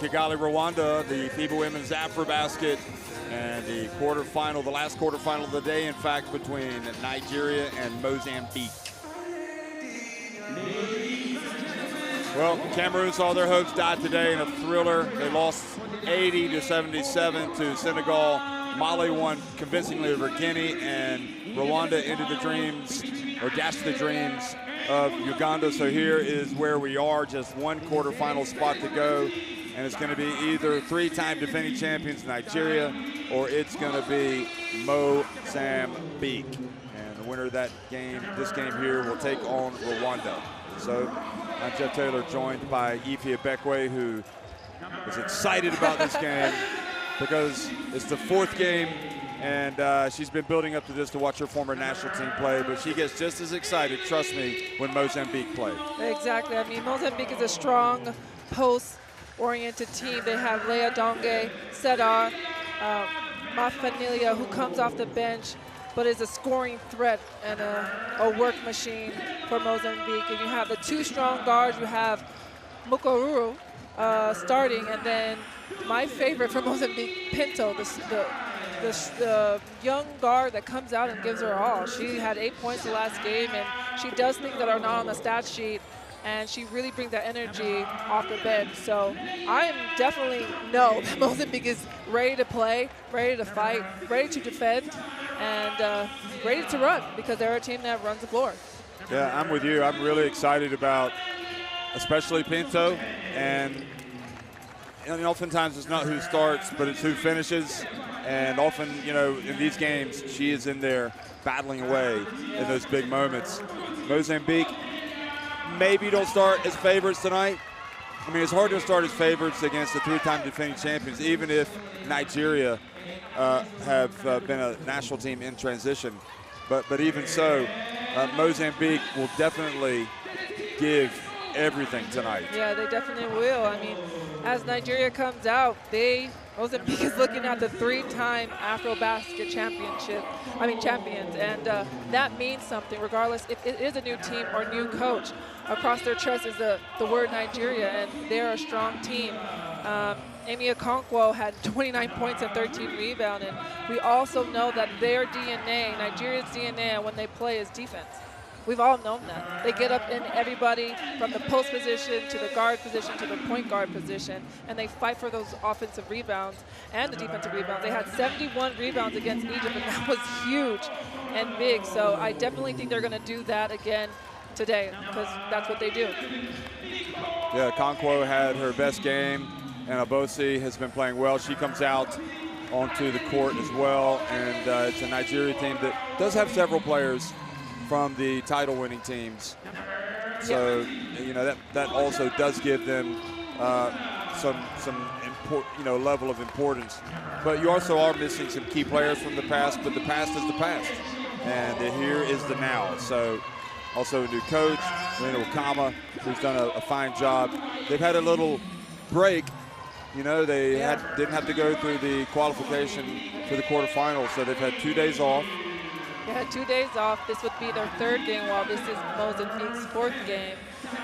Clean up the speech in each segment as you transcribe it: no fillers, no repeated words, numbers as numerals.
Kigali, Rwanda, the FIBA Women's AfroBasket, and the quarterfinal, the last quarterfinal of the day, in fact, between Nigeria and Mozambique. Well, Cameroon saw their hopes die today in a thriller. They lost 80-77 to Senegal. Mali won convincingly over Guinea, and Rwanda ended the dreams, or dashed the dreams of Uganda. So here is where we are, just one quarterfinal spot to go, and it's going to be either three-time defending champions Nigeria, or it's going to be Mozambique. And the winner of that game, this game here, will take on Rwanda. So I'm Jeff Taylor, joined by Ify Abekwe, who is excited about this game because it's the fourth game, and she's been building up to this to watch her former national team play, but she gets just as excited, trust me, when Mozambique play. Exactly. I mean, Mozambique is a strong post-oriented team. They have Leah Donge, Sedar, Mafanilia, who comes off the bench, but is a scoring threat and a work machine for Mozambique. And you have the two strong guards. You have Mukoruru starting, and then my favorite for Mozambique, Pinto, the young guard that comes out and gives her all. She had 8 points the last game, and she does things that are not on the stat sheet, and she really brings that energy off the bench. So I definitely know that Mozambique is ready to play, ready to fight, ready to defend, and ready to run, because they're a team that runs the floor. Yeah, I'm with you. I'm really excited about especially Pinto, and oftentimes it's not who starts, but it's who finishes. And often, you know, in these games, she is in there battling away in those big moments. Mozambique maybe don't start as favorites tonight. I mean, it's hard to start as favorites against the three-time defending champions, even if Nigeria have been a national team in transition. But even so, Mozambique will definitely give everything tonight. Yeah, they definitely will. I mean, as Nigeria comes out, Mozambique is looking at the three-time AfroBasket champions, and that means something, regardless if it is a new team or new coach. Across their chest is the word Nigeria, and they're a strong team. Amy Okonkwo had 29 points and 13 rebounds, and we also know that their DNA, Nigeria's DNA when they play, is defense. We've all known that. They get up in everybody from the post position to the guard position to the point guard position, and they fight for those offensive rebounds and the defensive rebounds. They had 71 rebounds against Egypt, and that was huge and big. So I definitely think they're going to do that again today, because that's what they do. Yeah, Okonkwo had her best game, and Abosi has been playing well. She comes out onto the court as well, and it's a Nigeria team that does have several players from the title-winning teams. So, you know, that also does give them some level of importance. But you also are missing some key players from the past, but the past is the past, and here is the now. So, also a new coach, Rena Wakama, who's done a fine job. They've had a little break. You know, they didn't have to go through the qualification for the quarterfinals, so they've had 2 days off. They had 2 days off. This would be their third game, while this is Mozambique's fourth game.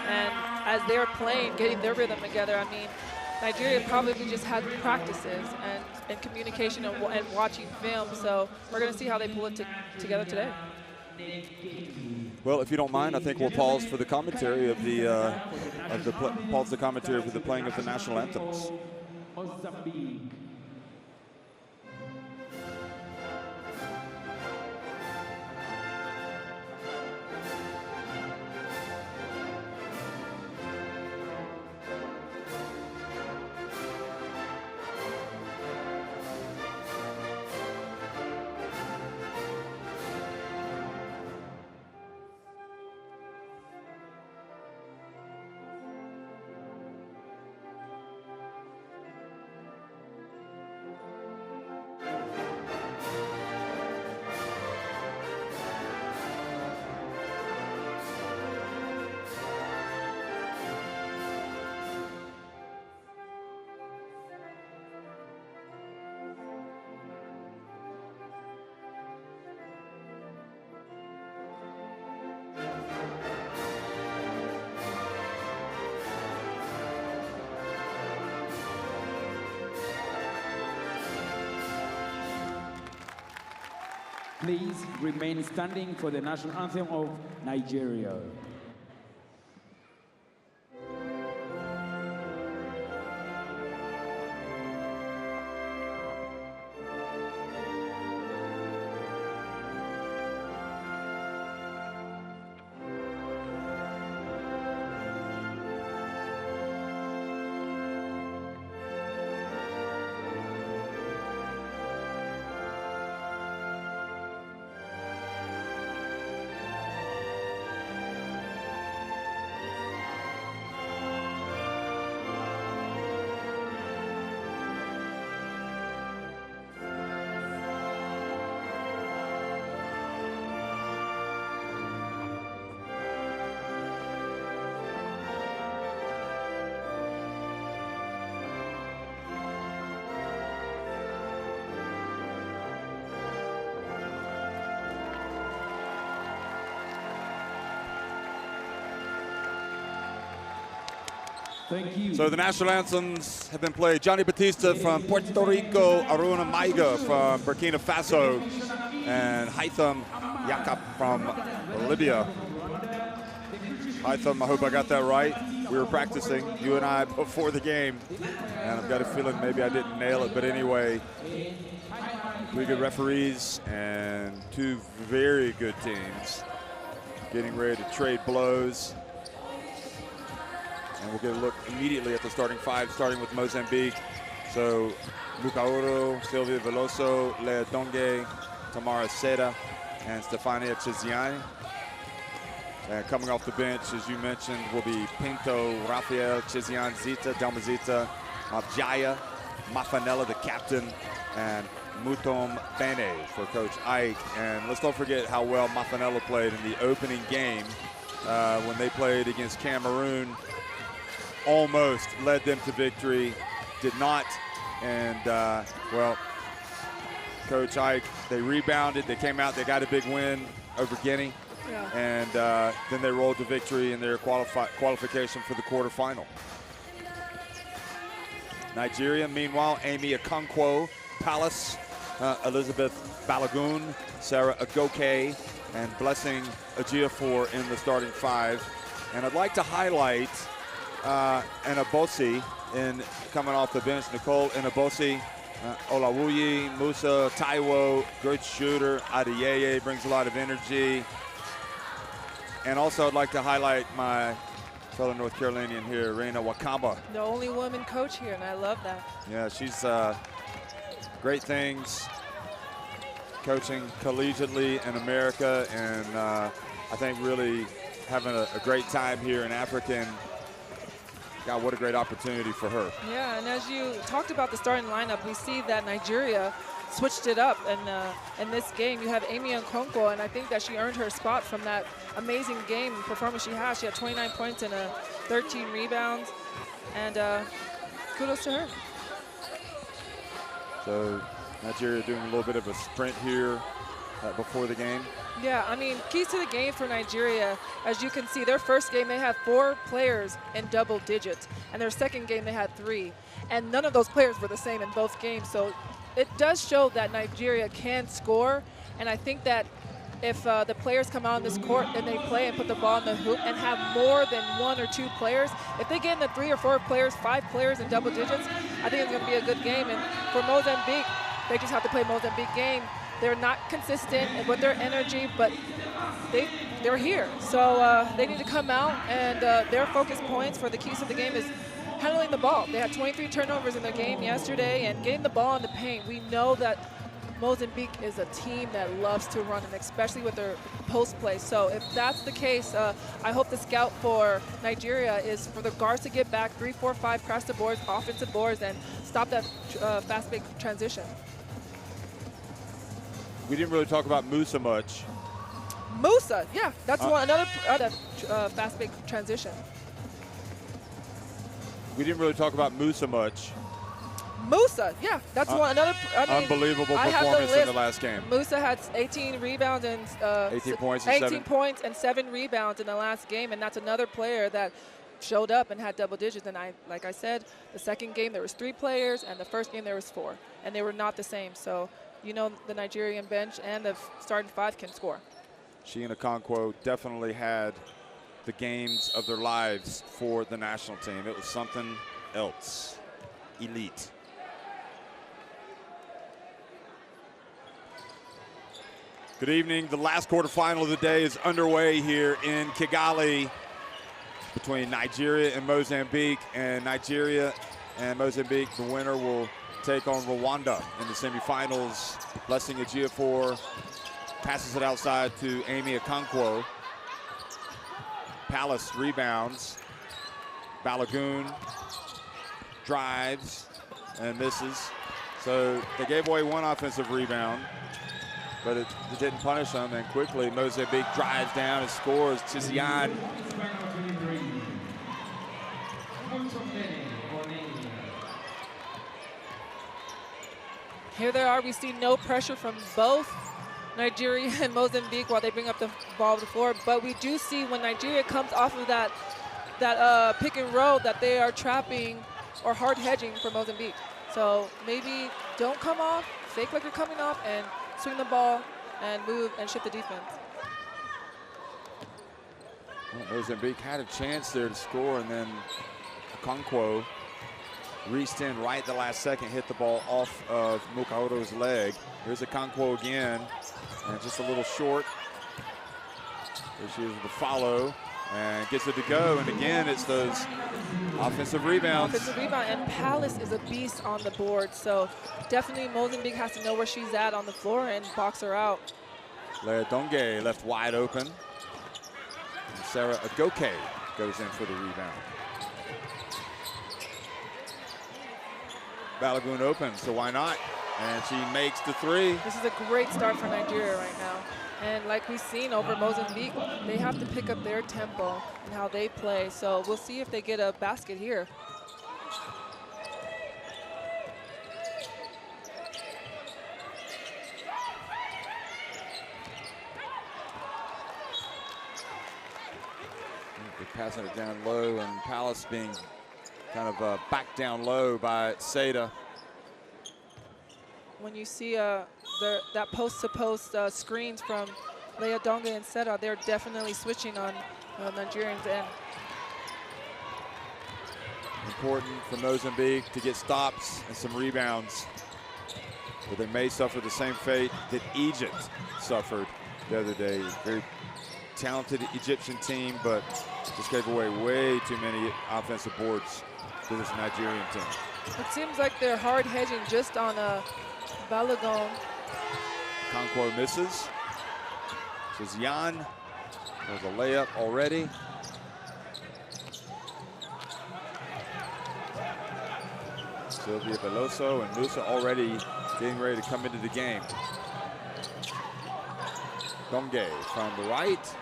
And as they're playing, getting their rhythm together, I mean, Nigeria probably just had practices and communication and watching film. So we're going to see how they pull it together today. Well, if you don't mind, I think we'll pause for the commentary of the commentary for the playing of the national anthems. Please remain standing for the national anthem of Nigeria. Thank you. So the national anthems have been played. Johnny Batista from Puerto Rico, Aruna Maiga from Burkina Faso, and Haitham Yakab from Libya. Haitham, I hope I got that right. We were practicing, you and I, before the game, and I've got a feeling maybe I didn't nail it, but anyway, three good referees and two very good teams getting ready to trade blows. And we'll get a look immediately at the starting five, starting with Mozambique. So, Mukaoro, Silvia Veloso, Lea Donge, Tamara Seda, and Stefania Chiziani. And coming off the bench, as you mentioned, will be Pinto, Rafael, Chizian Zita, Dalmazita, Mavjaya, Mafanella, the captain, and Mutom Bene for Coach Ike. And let's don't forget how well Mafanella played in the opening game when they played against Cameroon. Almost led them to victory, did not, and well, Coach Ike, they rebounded, they came out, they got a big win over Guinea, and then they rolled to victory in their qualification for the quarterfinal. Nigeria, meanwhile, Amy Okonkwo, Palace, Elizabeth Balagoon, Sarah Agoke, and Blessing Ajiafor in the starting five. And I'd like to highlight Enabosi coming off the bench. Nicole Enabosi, Olawuyi, Musa, Taiwo, great shooter. Adeyeye brings a lot of energy. And also I'd like to highlight my fellow North Carolinian here, Reina Wakamba. The only woman coach here, and I love that. Yeah, she's great things coaching collegiately in America, and I think really having a great time here in Africa. And God, what a great opportunity for her. Yeah, and as you talked about the starting lineup, we see that Nigeria switched it up. And in this game, you have Amy Okonkwo, and I think that she earned her spot from that amazing game performance she has. She had 29 points and 13 rebounds, and kudos to her. So Nigeria doing a little bit of a sprint here before the game. Yeah, I mean, keys to the game for Nigeria, as you can see, their first game they had 4 players in double digits, and their second game they had 3. And none of those players were the same in both games. So it does show that Nigeria can score, and I think that if the players come out on this court and they play and put the ball in the hoop and have more than 1 or 2 players, if they get in the 3 or 4 players, 5 players in double digits, I think it's going to be a good game. And for Mozambique, they just have to play Mozambique game. They're not consistent with their energy, but they're here. So they need to come out, and their focus points for the keys to the game is handling the ball. They had 23 turnovers in their game yesterday, and getting the ball in the paint. We know that Mozambique is a team that loves to run, and especially with their post play. So if that's the case, I hope the scout for Nigeria is for the guards to get back 3, 4, 5, crash the boards, offensive boards, and stop that fast break transition. We didn't really talk about Musa much. Musa, yeah, that's another fast break transition. We didn't really talk about Musa much. Musa, yeah, that's another. I mean, unbelievable performance in the last game. Musa had 18 rebounds and 18 points and 7 rebounds in the last game, and that's another player that showed up and had double digits. And like I said, the second game there was 3 players, and the first game there was 4, and they were not the same. So you know the Nigerian bench and the starting five can score. She and Okonkwo definitely had the games of their lives for the national team. It was something else. Elite. Good evening. The last quarterfinal of the day is underway here in Kigali between Nigeria and Mozambique. And Nigeria and Mozambique, the winner will take on Rwanda in the semifinals. Blessing Ejiofor passes it outside to Amy Okonkwo. Palace rebounds. Balogun drives and misses. So they gave away one offensive rebound, but it didn't punish them. And quickly, Mozambique drives down and scores. Tizian. Here they are. We see no pressure from both Nigeria and Mozambique while they bring up the ball to the floor. But we do see when Nigeria comes off of that pick and roll that they are trapping or hard hedging for Mozambique. So maybe don't come off, fake like you're coming off, and swing the ball and move and shift the defense. Well, Mozambique had a chance there to score, and then Okonkwo reached in right at the last second, hit the ball off of Mukaoto's leg. Here's Okonkwo again, and just a little short. There she is with the follow, and gets it to go. And again, it's those offensive rebounds. Offensive rebound, and Palace is a beast on the board. So definitely Mozambique has to know where she's at on the floor and box her out. Lea Donge left wide open. And Sarah Agoke goes in for the rebound. Balogun open, so why not? And she makes the three. This is a great start for Nigeria right now. And like we've seen over Mozambique, they have to pick up their tempo and how they play. So we'll see if they get a basket here. They're passing it down low, and Palace being kind of backed down low by Seda. When you see that post-to-post screens from Lea Donge and Seda, they're definitely switching on Nigerians' end. Important for Mozambique to get stops and some rebounds, but they may suffer the same fate that Egypt suffered the other day. Very talented Egyptian team, but just gave away way too many offensive boards to this Nigerian team. It seems like they're hard hedging just on Balogun. Okonkwo misses. Tizian, there's a layup already. Sylvia Veloso and Musa already getting ready to come into the game. Donge from the right.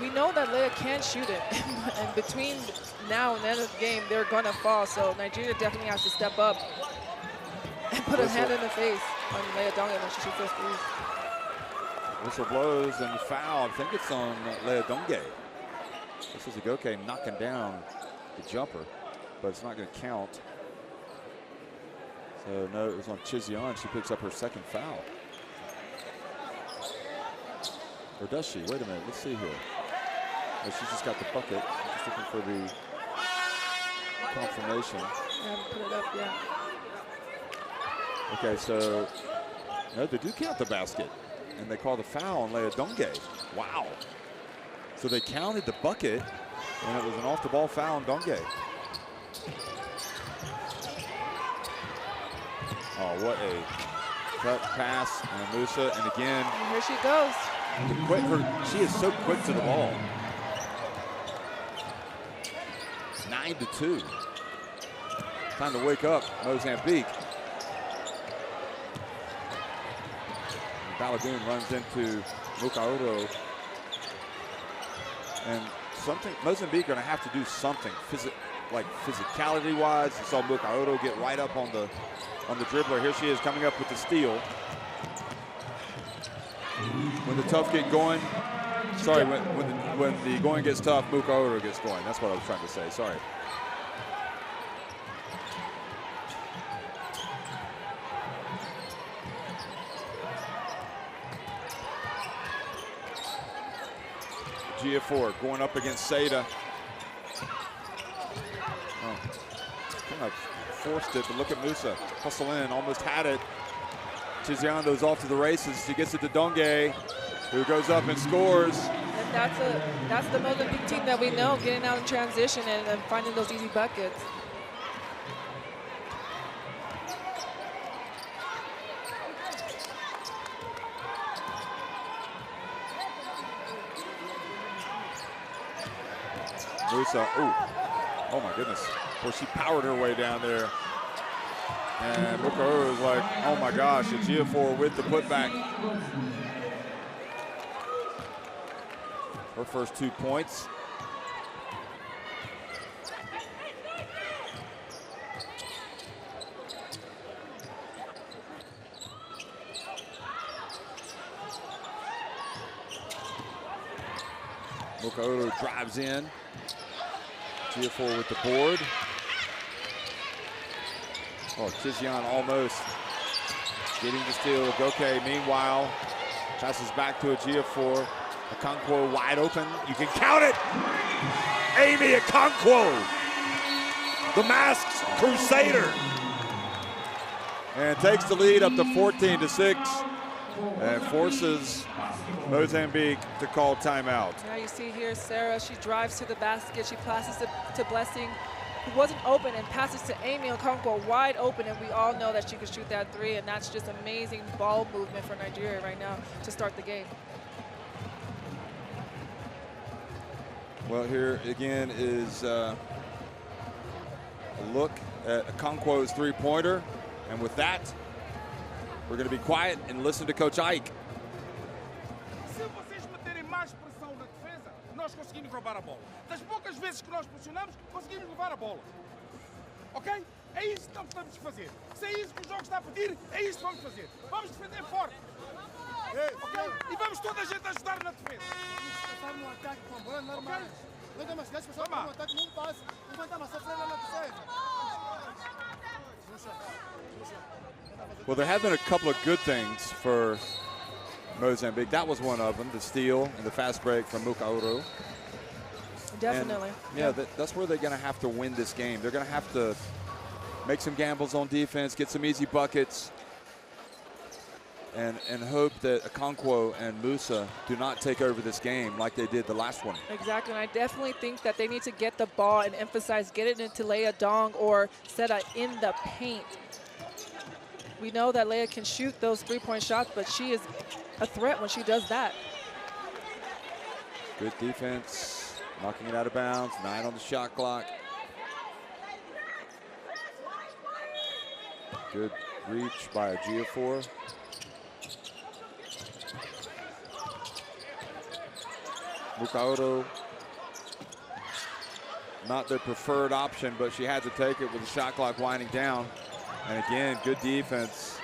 We know that Lea can shoot it, and between now and the end of the game, they're going to fall. So Nigeria definitely has to step up and put a hand in the face on Lea Donge when she shoots those threes. Whistle blows and foul. I think it's on Lea Donge. This is Agoke knocking down the jumper, but it's not going to count. So no, it was on Tizian. She picks up her second foul. Or does she? Wait a minute. Let's see here. Oh, she's just got the bucket. Just looking for the confirmation. I haven't put it up yet. Okay, so no, they do count the basket, and they call the foul on Lea Donge. Wow. So they counted the bucket, and it was an off-the-ball foul on Donge. Oh, what a cut pass on Musa, and again. And here she goes. She is so quick to the ball. 9-2. Time to wake up, Mozambique. And Balogun runs into Mukaoto. And Mozambique are going to have to do something, like physicality-wise. You saw Mukaoto get right up on the dribbler. Here she is coming up with the steal. When the tough get going, sorry, when the going gets tough, Mukaoto gets going. That's what I was trying to say, sorry. Gia4 going up against Seda. Oh, kind of forced it, but look at Musa. Hustle in, almost had it. Tiziano's off to the races. She gets it to Donge, who goes up and scores. And that's the Mozambique team that we know, getting out in transition and finding those easy buckets. Musa, oh my goodness. Well, she powered her way down there. And Mukauru was like, oh my gosh, a Gia4 with the putback. Her first 2 points. Mukauru drives in. Gia4 with the board. Oh, Tizian almost getting the steal. Goke, meanwhile, passes back to a Gia4. Okonkwo wide open. You can count it. Amy Okonkwo, the Masks Crusader, and takes the lead up to 14-6, and forces Mozambique to call timeout. Now you see here Sarah, she drives to the basket, she passes it to Blessing, who wasn't open, and passes to Amy Okonkwo wide open, and we all know that she can shoot that three, and that's just amazing ball movement for Nigeria right now to start the game. Well, here again is a look at Okonkwo's three-pointer, and with that, we're going to be quiet and listen to Coach Ike. Se vocês meterem mais pressão na defesa, nós conseguimos roubar a bola. Das poucas vezes que nós pressionamos, conseguimos levar a bola. Ok? É isso que nós temos que fazer. Se é isso que o jogo está a pedir, é isso que vamos fazer. Vamos defender forte. Ok? E vamos toda a gente ajudar na defesa. Passar no ataque com a bola normal. Não tem mais gás para passar no ataque, não passa. Não vai estar a sofrer lá na defesa. Well, there have been a couple of good things for Mozambique. That was one of them, the steal and the fast break from Mukauru. Definitely. And, yeah, that's where they're going to have to win this game. They're going to have to make some gambles on defense, get some easy buckets, and hope that Okonkwo and Musa do not take over this game like they did the last one. Exactly, and I definitely think that they need to get the ball and emphasize get it into Leia Dong or Seta in the paint. We know that Leia can shoot those three-point shots, but she is a threat when she does that. Good defense, knocking it out of bounds, 9 on the shot clock. Good reach by a Gia4. Mukauru, not their preferred option, but she had to take it with the shot clock winding down. And again, good defense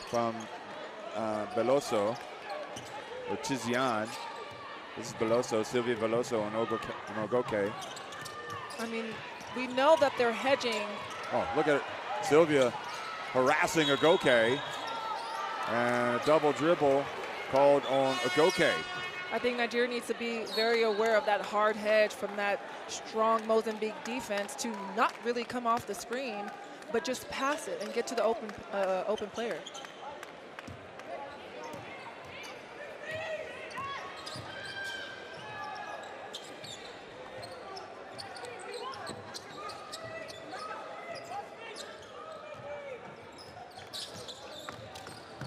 from Veloso, or Tizian. This is Veloso, Sylvia Veloso and Ogoke. I mean, we know that they're hedging. Oh, look at it. Sylvia harassing Ogoke. And a double dribble called on Ogoke. I think Nigeria needs to be very aware of that hard hedge from that strong Mozambique defense to not really come off the screen, but just pass it and get to the open player.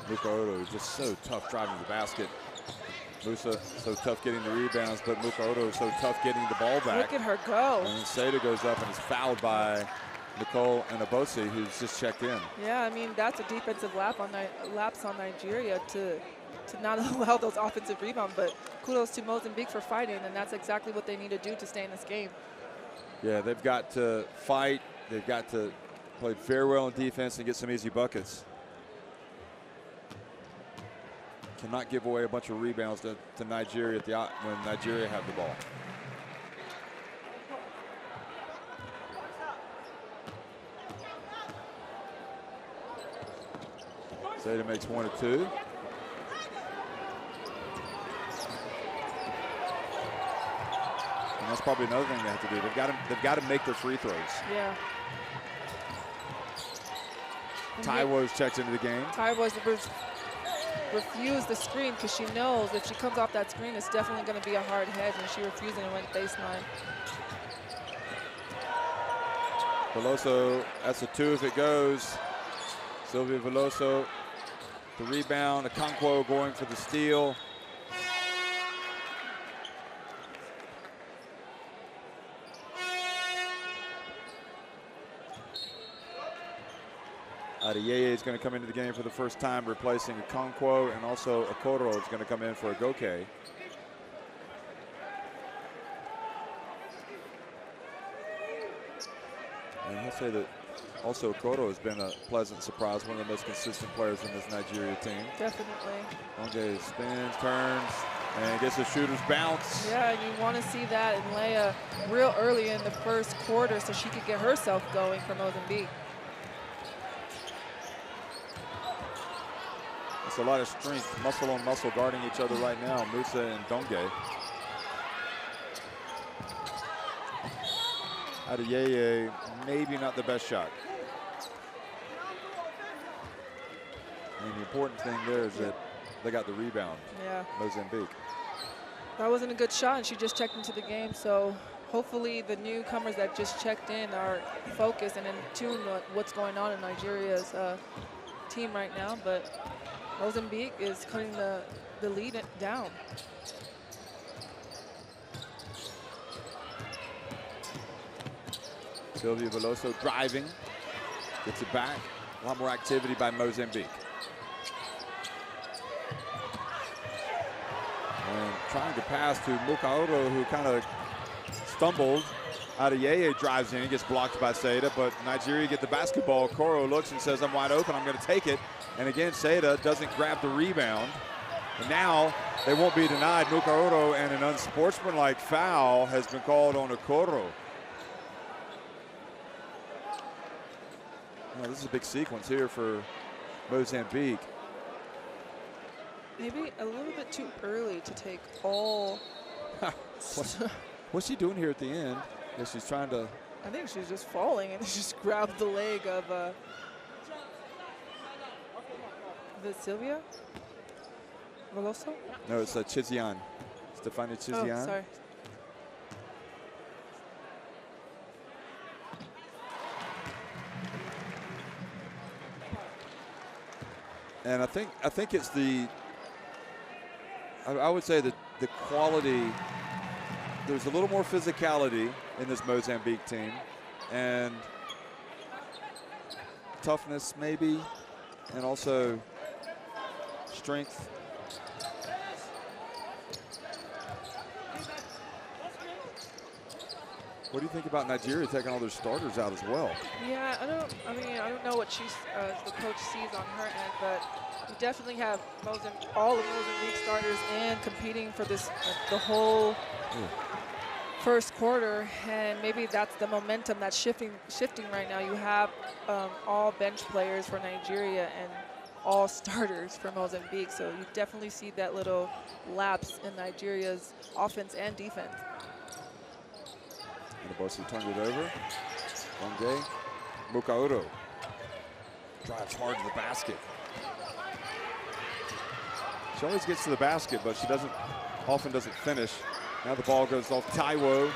Mukauru is just so tough driving the basket. Musa so tough getting the rebounds, but Mukauru so tough getting the ball back. Look at her go. And then Seda goes up and is fouled by Nicole Inabosi, who's just checked in. Yeah, I mean, that's a defensive lapse on Nigeria to not allow those offensive rebounds, but kudos to Mozambique for fighting, and that's exactly what they need to do to stay in this game. Yeah, they've got to fight. They've got to play very well in defense and get some easy buckets. Cannot give away a bunch of rebounds to Nigeria when Nigeria have the ball. Seda makes 1 or 2. probably another thing they have to do. They've got to make their free throws. Yeah. Taiwo's checked into the game. Taiwo's refused the screen because she knows if she comes off that screen, it's definitely going to be a hard hedge, and she refused and went baseline. Veloso, that's a 2 if it goes. Sylvia Veloso, the rebound. Okonkwo going for the steal. Adeyeye is going to come into the game for the first time, replacing Okonkwo, and also Okoro is going to come in for Agoke. And I'll say that also Okoro has been a pleasant surprise, one of the most consistent players in this Nigeria team. Definitely. Onge spins, turns, and gets the shooter's bounce. Yeah, you want to see that in Leia real early in the first quarter so she could get herself going for Mozambique. It's a lot of strength, muscle on muscle, guarding each other right now, Musa and Donge. Adeyeye, maybe not the best shot. And the important thing there is that they got the rebound. Yeah. Mozambique. That wasn't a good shot, and she just checked into the game. So hopefully the newcomers that just checked in are focused and in tune with what's going on in Nigeria's team right now. But Mozambique is cutting the lead down. Sylvia Veloso driving, gets it back. A lot more activity by Mozambique. And trying to pass to Mukaoro, who kind of stumbled. Adeyeye drives in, he gets blocked by Seda, but Nigeria get the basketball. Koro looks and says, I'm wide open, I'm gonna take it. And again, Seda doesn't grab the rebound. And now they won't be denied. Mukaoro, and an unsportsmanlike foul has been called on Okoro. Well, this is a big sequence here for Mozambique. Maybe a little bit too early to take all. What's she doing here at the end? Yeah, she's trying to. I think she's just falling and just grabbed the leg of the Sylvia Veloso? No, it's Chizian. Stefania Chizian. Oh, sorry. And I think it's I would say that the quality, there's a little more physicality in this Mozambique team, and toughness maybe, and also strength. What do you think about Nigeria taking all their starters out as well? Yeah, I don't know what the coach sees on her end, but we definitely have all of Mozambique starters in competing for this the whole first quarter, and maybe that's the momentum that's shifting right now. You have all bench players for Nigeria and all starters for Mozambique, so you definitely see that little lapse in Nigeria's offense and defense. And Bosi turned it over. Onge. Mukaoro drives hard to the basket. She always gets to the basket, but she often doesn't finish. Now the ball goes off Taiwo,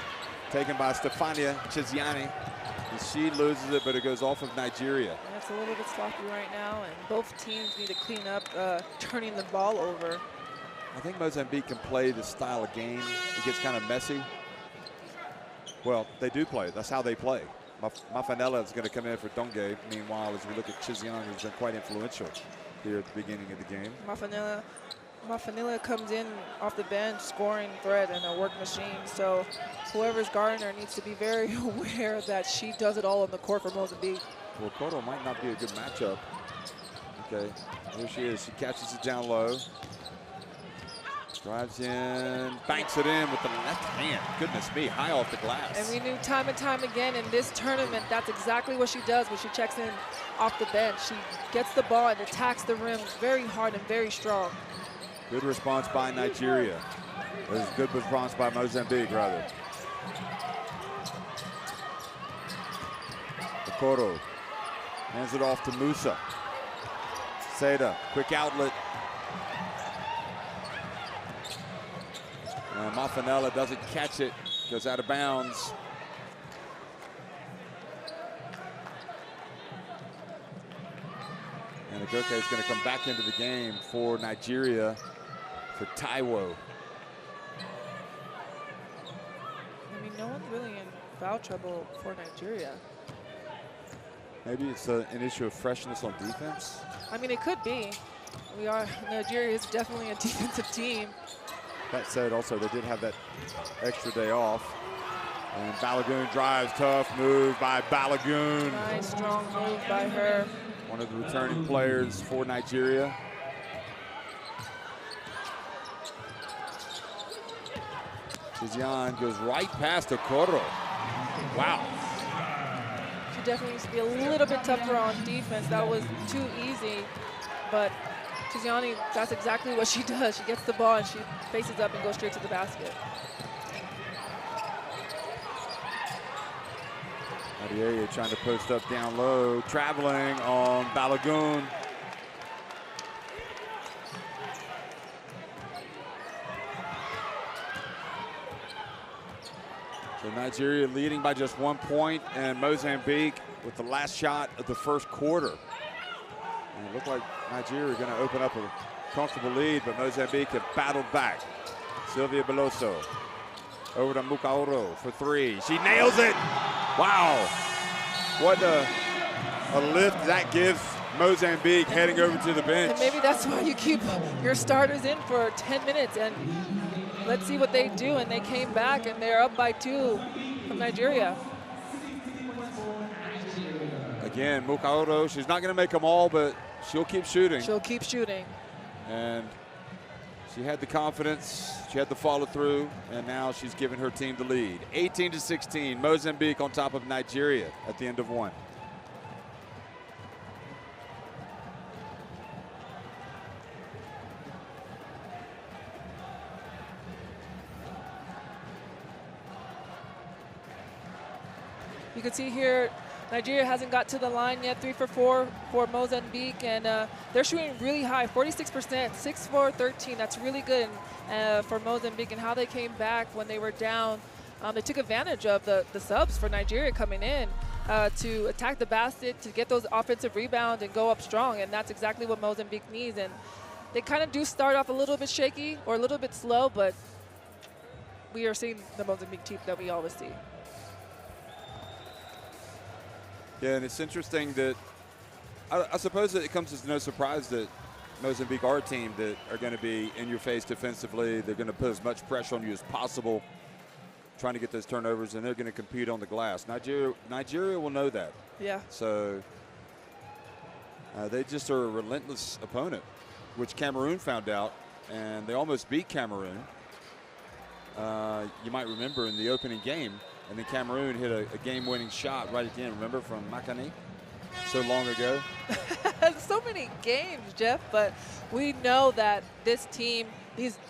taken by Stefania Chiziani. And she loses it, but it goes off of Nigeria. And it's a little bit sloppy right now, and both teams need to clean up turning the ball over. I think Mozambique can play this style of game. It gets kind of messy. Well, they do play. That's how they play. Mafanella is going to come in for Donge. Meanwhile, as we look at Chizian, who's been quite influential here at the beginning of the game. Mafanella comes in off the bench, scoring threat and a work machine. So whoever's guarding her needs to be very aware that she does it all on the court for Mozambique. Well, Cotto might not be a good matchup. Okay, here she is. She catches it down low. Drives in, banks it in with the left hand. Goodness me, high off the glass. And we knew time and time again in this tournament, that's exactly what she does when she checks in off the bench. She gets the ball and attacks the rim very hard and very strong. Good response by Nigeria. It was a good response by Mozambique, rather. Okoro hands it off to Musa. Seda, quick outlet. And Mafanella doesn't catch it, goes out of bounds. And Agoke is going to come back into the game for Nigeria for Taiwo. I mean, no one's really in foul trouble for Nigeria. Maybe it's an issue of freshness on defense. I mean, it could be. Nigeria is definitely a defensive team. That said, also, they did have that extra day off. And Balogun drives, tough move by Balogun. Nice, strong move by her. One of the returning players for Nigeria. Tizian goes right past Okoro. Wow. She definitely needs to be a little bit tougher on defense. That was too easy, but Tiziani, that's exactly what she does. She gets the ball and she faces up and goes straight to the basket. Adieye trying to post up down low, traveling on Balogun. So Nigeria leading by just 1 point, and Mozambique with the last shot of the first quarter. And it looked like Nigeria were going to open up a comfortable lead, but Mozambique have battled back. Sylvia Beloso over to Mukaoro for three. She nails it. Wow. What a lift that gives Mozambique heading over to the bench. And maybe that's why you keep your starters in for 10 minutes and let's see what they do. And they came back and they're up by 2 from Nigeria. Again, Mukaoro, she's not going to make them all, but she'll keep shooting. She'll keep shooting. And she had the confidence, she had the follow through, and now she's given her team the lead. 18-16, Mozambique on top of Nigeria at the end of one. You can see here, Nigeria hasn't got to the line yet, 3 for 4 for Mozambique, and they're shooting really high, 46%, 6 for 13. That's really good for Mozambique, and how they came back when they were down. They took advantage of the subs for Nigeria coming in to attack the basket, to get those offensive rebounds and go up strong, and that's exactly what Mozambique needs. And they kind of do start off a little bit shaky or a little bit slow, but we are seeing the Mozambique team that we always see. Yeah, and it's interesting that I suppose that it comes as no surprise that Mozambique are a team that are going to be in your face defensively. They're going to put as much pressure on you as possible, trying to get those turnovers, and they're going to compete on the glass. Nigeria will know that. Yeah. So they just are a relentless opponent, which Cameroon found out, and they almost beat Cameroon. You might remember in the opening game. And then Cameroon hit a game-winning shot right at the end, remember, from Makani so long ago? So many games, Jeff, but we know that this team,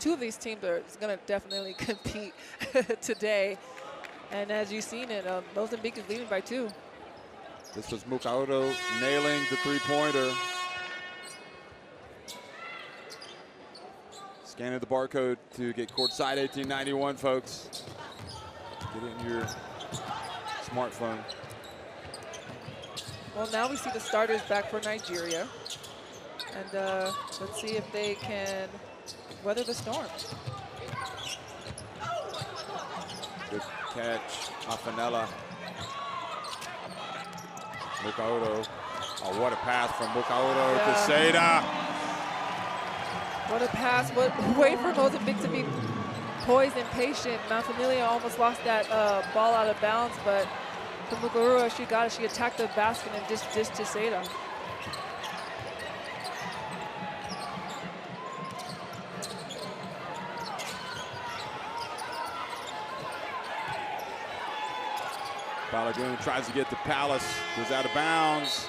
two of these teams are going to definitely compete today. And as you've seen it, Mozambique is leading by 2. This was Mukaoro nailing the three-pointer. Scanning the barcode to get courtside 1891, folks. Get it in your smartphone. Well, now we see the starters back for Nigeria. And let's see if they can weather the storm. Good catch, Mafanella. Mukaoro. Oh, what a pass from Mukaoro to Seda. What a pass. What way for Mozambique to be poised and patient. Manfamilia almost lost that ball out of bounds, but for Mukaoro, she got it. She attacked the basket and dished to Seda. Balogun tries to get to Palace, goes out of bounds.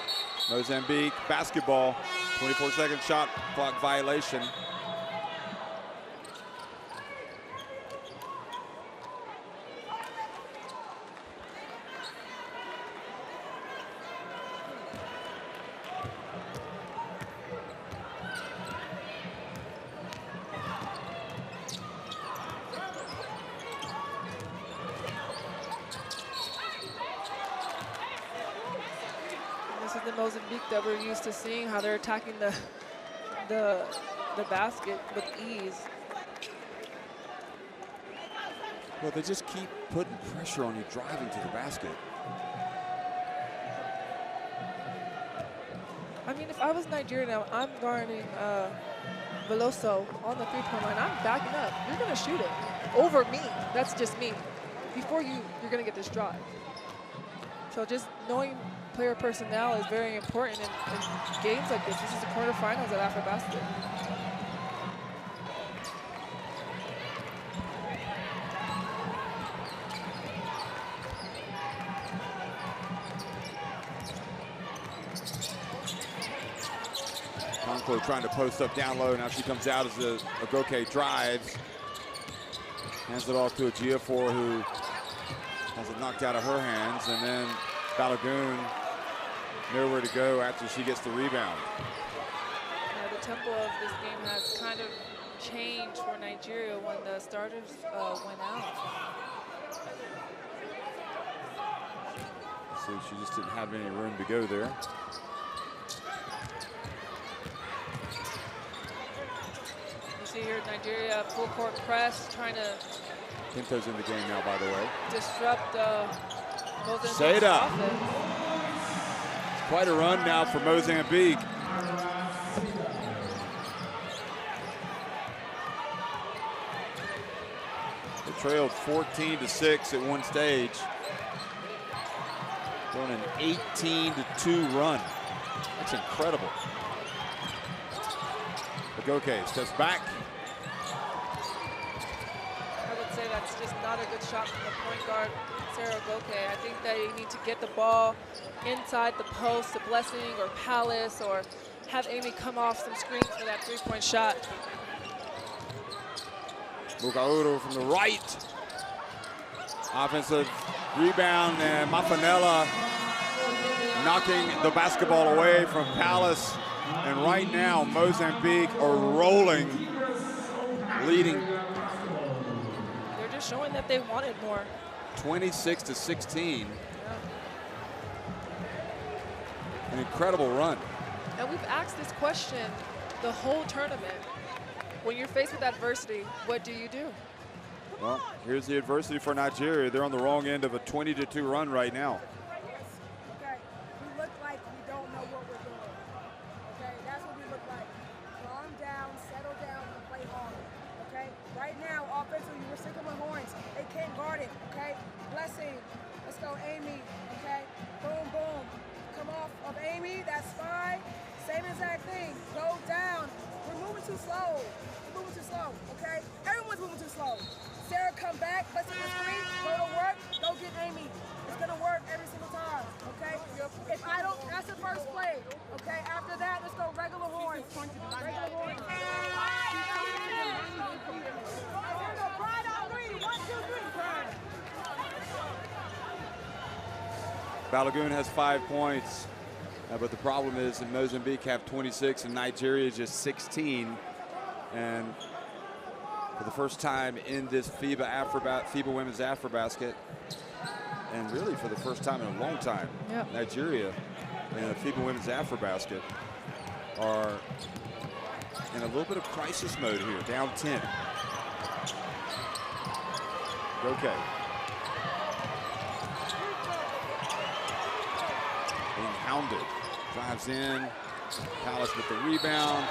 Mozambique basketball, 24-second shot clock violation. This is the Mozambique that we're used to seeing, how they're attacking the basket with ease. Well, they just keep putting pressure on you driving to the basket. I mean, if I was Nigeria now, I'm guarding Veloso on the three-point line. I'm backing up. You're going to shoot it over me. That's just me. Before you're going to get this drive. So just knowing player personnel is very important in games like this. This is the quarterfinals at AfroBasket. Conco trying to post up down low. Now she comes out as Agoke drives. Hands it off to Ejiofor, who has it knocked out of her hands. And then Balogun nowhere to go after she gets the rebound. The tempo of this game has kind of changed for Nigeria when the starters went out. So she just didn't have any room to go there. You see here Nigeria full court press, trying to Pinto's in the game now, by the way. disrupt Mozambique's Seda. offense. It's quite a run now for Mozambique. They trailed 14-6 at one stage. Going an 18-2 run. That's incredible. Agoke steps back. I would say that's just not a good shot from the point guard, Sarah Agoke. I think they need to get the ball inside the post to Blessing or Palace, or have Amy come off some screens for that three-point shot. Mugauru from the right. Offensive rebound, and Mafanella knocking the basketball away from Palace. And right now, Mozambique are rolling, leading. They're just showing that they wanted more. 26-16. Yeah. An incredible run. And we've asked this question the whole tournament. When you're faced with adversity, what do you do? Well, here's the adversity for Nigeria. They're on the wrong end of a 20-2 run right now. Okay, we look like we don't know what we're doing. Okay, that's what we look like. Calm down, settle down, and play hard. Okay, right now, offensively, we're sick of my horns. They can't guard it. Okay, Blessing. Let's go, Amy. Okay, boom, boom. Come off of Amy. That's fine. Same exact thing. Go down. We're moving too slow. We're moving too slow. Okay, everyone's moving too slow. Sarah, come back. Let's do the screen. Go to work. Go get Amy. It's gonna work every single time. Okay. If I don't, that's the first play. Okay. After that, let's go regular horns. Regular horns. Pride on three. 1, 2, 3. Balogun has 5 points. But the problem is that Mozambique have 26 and Nigeria just 16. And for the first time in this FIBA Women's AfroBasket, and really for the first time in a long time, Yep. Nigeria in the FIBA Women's AfroBasket are in a little bit of crisis mode here, down 10. Okay. Being hounded. Drives in. Palace with the rebound.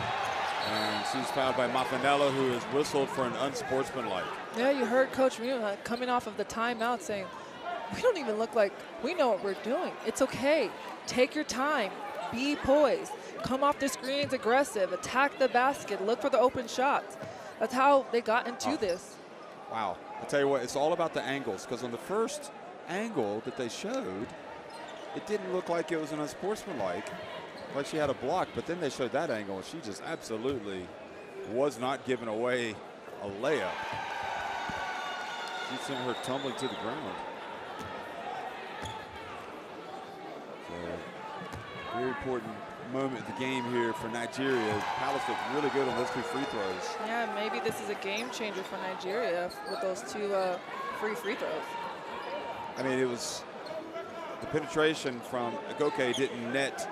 And she's fouled by Mafanella, who is whistled for an unsportsmanlike. Yeah, you heard Coach Reno coming off of the timeout saying, we don't even look like we know what we're doing. It's okay. Take your time. Be poised. Come off the screens aggressive. Attack the basket. Look for the open shots. That's how they got into this. Wow. I'll tell you what, it's all about the angles, because on the first angle that they showed, it didn't look like it was an unsportsmanlike, like she had a block, but then they showed that angle, and she just absolutely was not giving away a layup. She sent her tumbling to the ground. So, very important moment of the game here for Nigeria. Palace looked really good on those 2 free throws. Yeah, maybe this is a game changer for Nigeria with those 2 free throws. I mean, it was the penetration from Agoke didn't net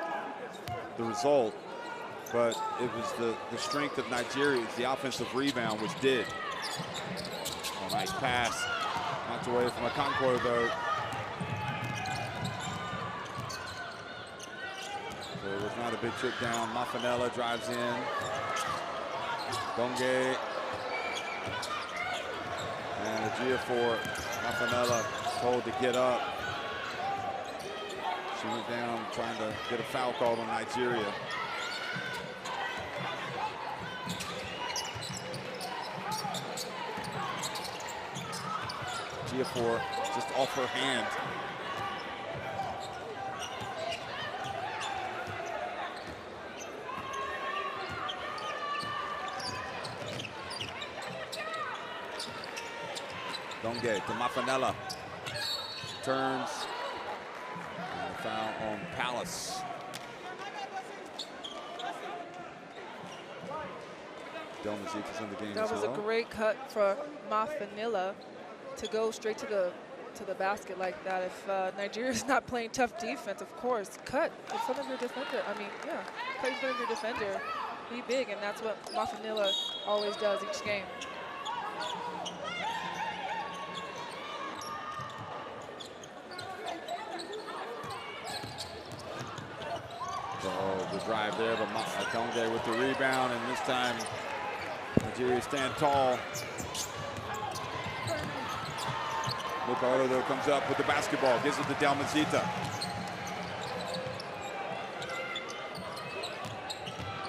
the result, but it was the strength of Nigeria, the offensive rebound, which did. Oh, nice pass. Knocked away from Okonkwo, though. So it was not a big trip down. Mafanella drives in. Donge. And a Gia for Mafanella, told to get up. She went down trying to get a foul called on Nigeria. Gia for just off her hand. Donge to Mafanella. Turns. And a foul on Palace. Delmazik is in the game That as was well. a great cut for Mafanella to go straight to the basket like that. If Nigeria's not playing tough defense, of course, cut in front of your defender. I mean, yeah, cut in front of your defender. Be big, and that's what Mafanella always does each game. So the drive there, but Donge with the rebound, and this time Nigeria stand tall. Lucaoto, though, comes up with the basketball, gives it to Delmazita.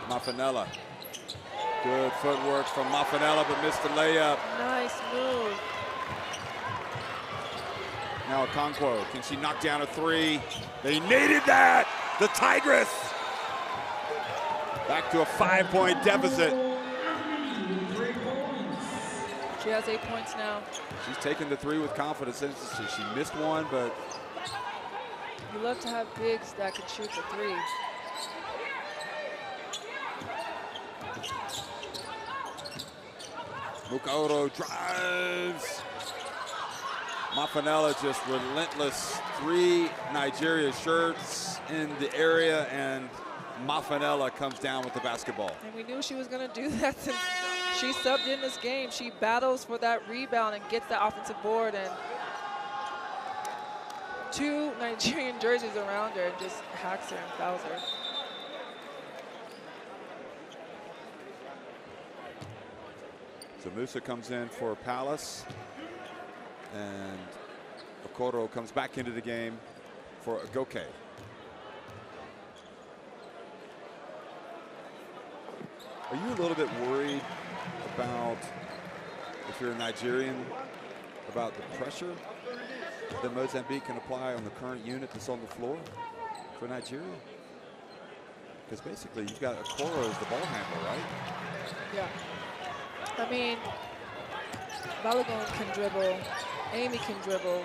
Mafanella. Good footwork from Mafanella, but missed the layup. Nice move. Now Okonkwo, can she knock down a three? They needed that! The Tigress! Back to a 5-point deficit. She has 8 points now. She's taking the three with confidence. She missed one, but You love to have bigs that can shoot the three. Lucaoto drives. Mafanella just relentless. 3 Nigeria shirts in the area, and Mafanella comes down with the basketball. And we knew she was going to do that since she subbed in this game. She battles for that rebound and gets that offensive board, and 2 Nigerian jerseys around her and just hacks her and fouls her. So Musa comes in for Palace, and Okoro comes back into the game for Agoke. Are you a little bit worried about, if you're a Nigerian, about the pressure that Mozambique can apply on the current unit that's on the floor for Nigeria? Because basically you've got Okoro as the ball handler, right? Yeah. I mean, Balogun can dribble, Amy can dribble.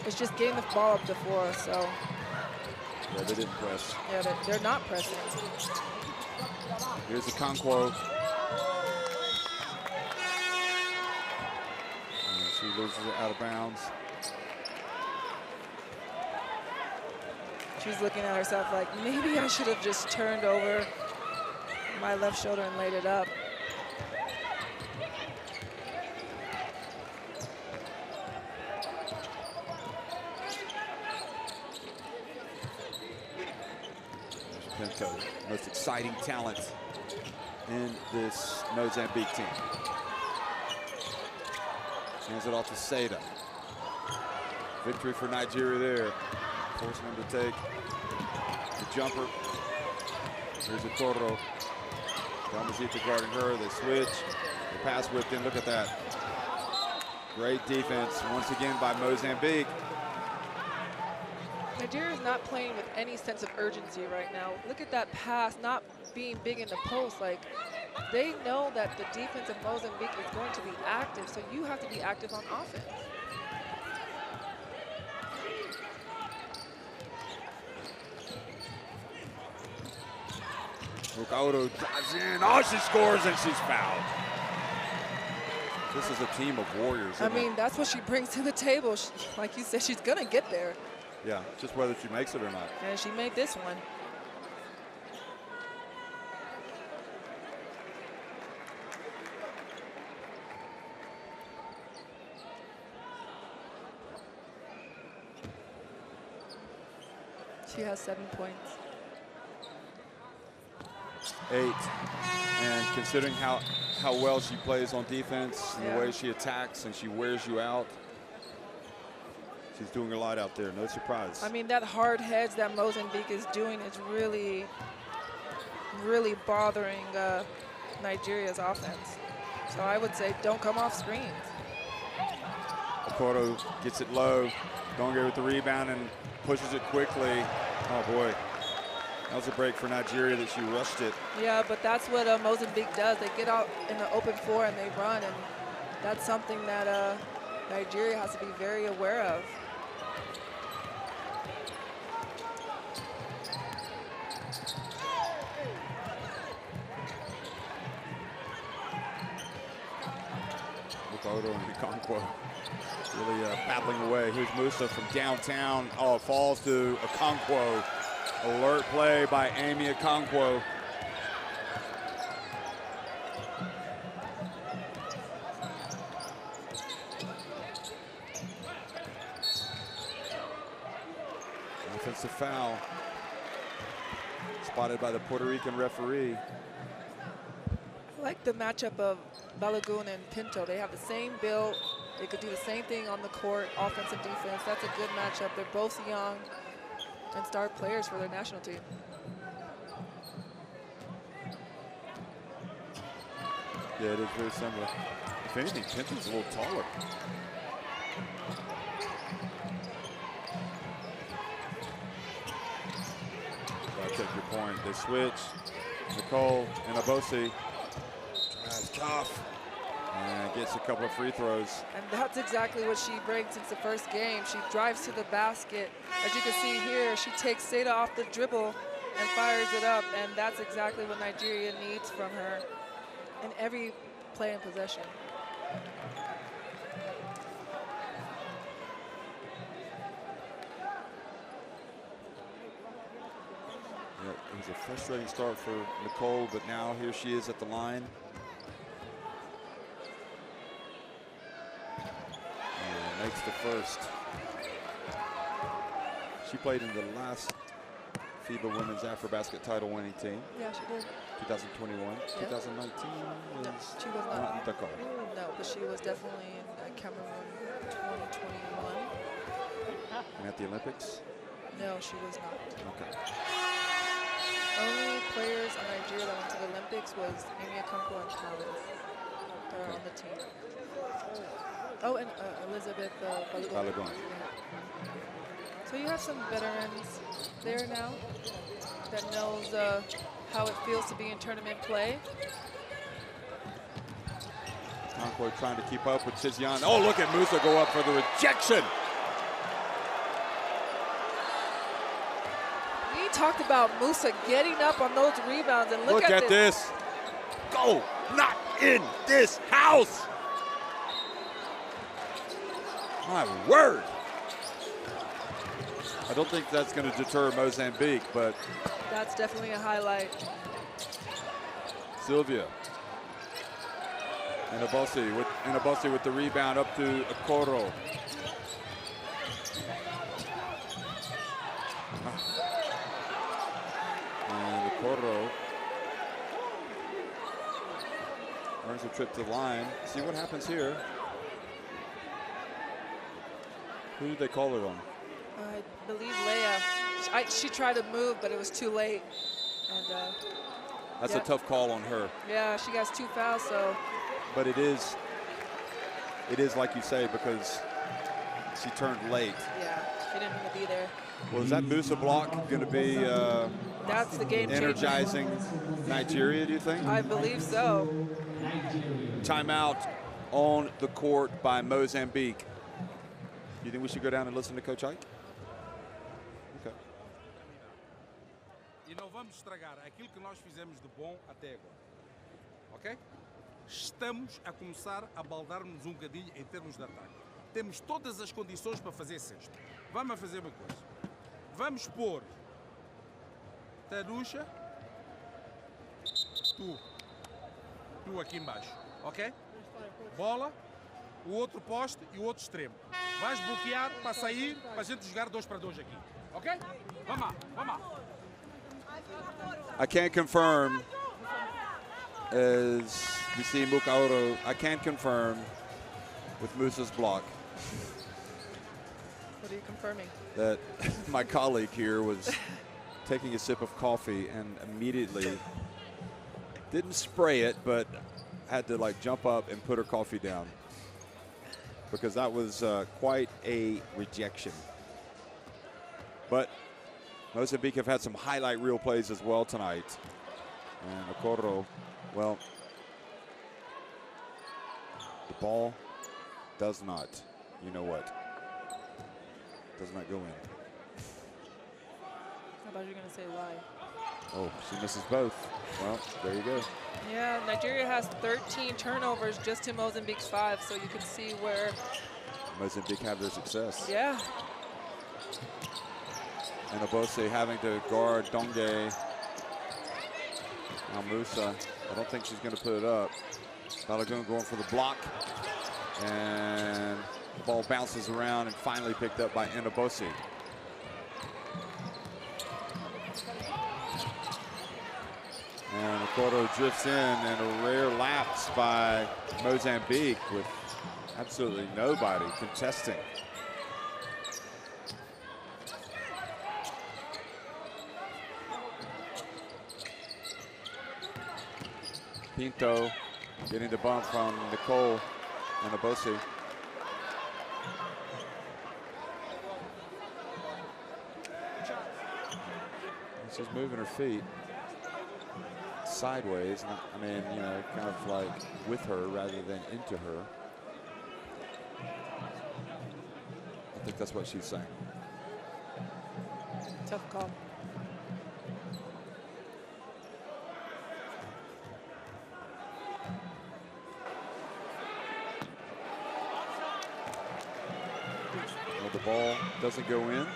It's just getting the ball up the floor, so. Yeah, they didn't press. Yeah, they're not pressing. Here's the Okonkwo. And she loses it out of bounds. She's looking at herself like, maybe I should have just turned over my left shoulder and laid it up. Pinto, most exciting talent in this Mozambique team. Hands it off to Seda. Victory for Nigeria there. Forcing him to take the jumper. Here's Okoro. Delmazita guarding her. They switch. The pass whipped in. Look at that. Great defense once again by Mozambique. Nigeria is not playing with any sense of urgency right now. Look at that pass, not being big in the post. Like, they know that the defense of Mozambique is going to be active, so you have to be active on offense. Lucaoto drives in. Oh, she scores and she's fouled. This is a team of warriors. I mean, that's what she brings to the table. She, like you said, she's going to get there. Yeah, just whether she makes it or not. And she made this one. She has 7 points. 8. And considering how well she plays on defense, and the way she attacks and she wears you out, she's doing a lot out there, no surprise. I mean, that hard hedge that Mozambique is doing is really, really bothering Nigeria's offense. So I would say don't come off screens. Okoro gets it low, Donge with the rebound and pushes it quickly. Oh boy, that was a break for Nigeria that she rushed it. Yeah, but that's what Mozambique does. They get out in the open floor and they run, and that's something that Nigeria has to be very aware of. Okoro and Okonkwo really battling away. Here's Musa from downtown. Oh, it falls to Okonkwo. Alert play by Amy Okonkwo. Offensive foul. Spotted by the Puerto Rican referee. I like the matchup of Balogun and Pinto. They have the same build. They could do the same thing on the court, offense and defense. That's a good matchup. They're both young and star players for their national team. Yeah, it is very similar. If anything, Pinto's a little taller. I take your point. They switch. Nicole and Abosi drives tough and gets a couple of free throws. And that's exactly what she brings since the first game. She drives to the basket. As you can see here, she takes Seda off the dribble and fires it up. And that's exactly what Nigeria needs from her in every play and possession. Yeah, it was a frustrating start for Nicole, but now here she is at the line. And makes the first. She played in the last FIBA Women's AfroBasket title winning team. Yeah, she did. 2021. Yeah. 2019 was, No, she was not in Dakar. No, but she was definitely in Cameroon 2021. And at the Olympics? No, she was not. Okay. Only players on Nigeria that went to the Olympics was Amy Okonkwo and Talis. They're on the team. Oh, and Elizabeth Balogun. Yeah. So you have some veterans there now that knows how it feels to be in tournament play. Okonkwo trying to keep up with Tizian. Oh, look at Musa go up for the rejection. We talked about Musa getting up on those rebounds, and look at this. Go, not in this house. My word. I don't think that's going to deter Mozambique, but that's definitely a highlight. Sylvia and Abosi with the rebound up to Okoro. And Okoro earns a trip to the line. See what happens here. Who did they call it on? I believe Leia. She tried to move, but it was too late. And that's a tough call on her. Yeah, she got 2 fouls, so. But it is like you say, because she turned late. Yeah, she didn't need to be there. Well, is that Musa block going to be that's the game energizing Nigeria, do you think? I believe so. Timeout on the court by Mozambique. Do you think we should go down and listen to Coach Ike? Okay. E não vamos estragar aquilo que nós fizemos de bom até agora. Ok? Estamos a começar a baldar-nos um bocadinho em termos de ataque. Temos todas as condições para fazer sexto. Vamos fazer uma coisa. Vamos pôr Taruxa, tu aqui embaixo, ok? Bola, o outro poste e o outro extremo. Vais bloquear para sair, para a gente jogar 2 para 2 aqui, ok? Vamos lá, vamos lá. I can't confirm, as we see Mukaoro, I can't confirm with Musa's block What are you confirming? that my colleague here was taking a sip of coffee and immediately didn't spray it, but had to like jump up and put her coffee down because that was quite a rejection. But Mozambique have had some highlight reel plays as well tonight. And Okoro, well, the ball does not, you know what, does not go in. I thought you were going to say lie. Oh, she misses both. Well, there you go. Yeah, Nigeria has 13 turnovers just to Mozambique's 5, so you can see where. Mozambique have their success. Yeah. And Obose having to guard Donge. Now Musa, I don't think she's going to put it up. Balogun going for the block. And the ball bounces around and finally picked up by Enabose. And Okoro drifts in, and a rare lapse by Mozambique with absolutely nobody contesting. Pinto getting the bump from Nicole Enabose. She's moving her feet sideways, I mean, you know, kind of like with her rather than into her. I think that's what she's saying. Tough call. Well, the ball doesn't go in.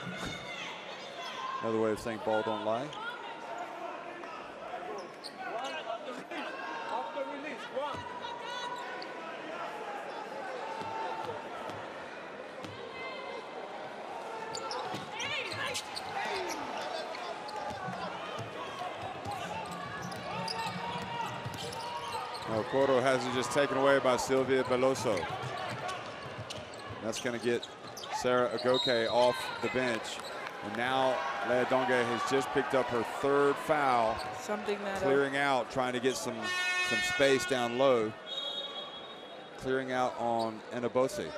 Another way of saying ball don't lie. Okoro has it just taken away by Sylvia Beloso. That's going to get Sarah Agoke off the bench. And now Lea Donge has just picked up her 3rd foul. Something that clearing out, trying to get some space down low. Clearing out on Enabose.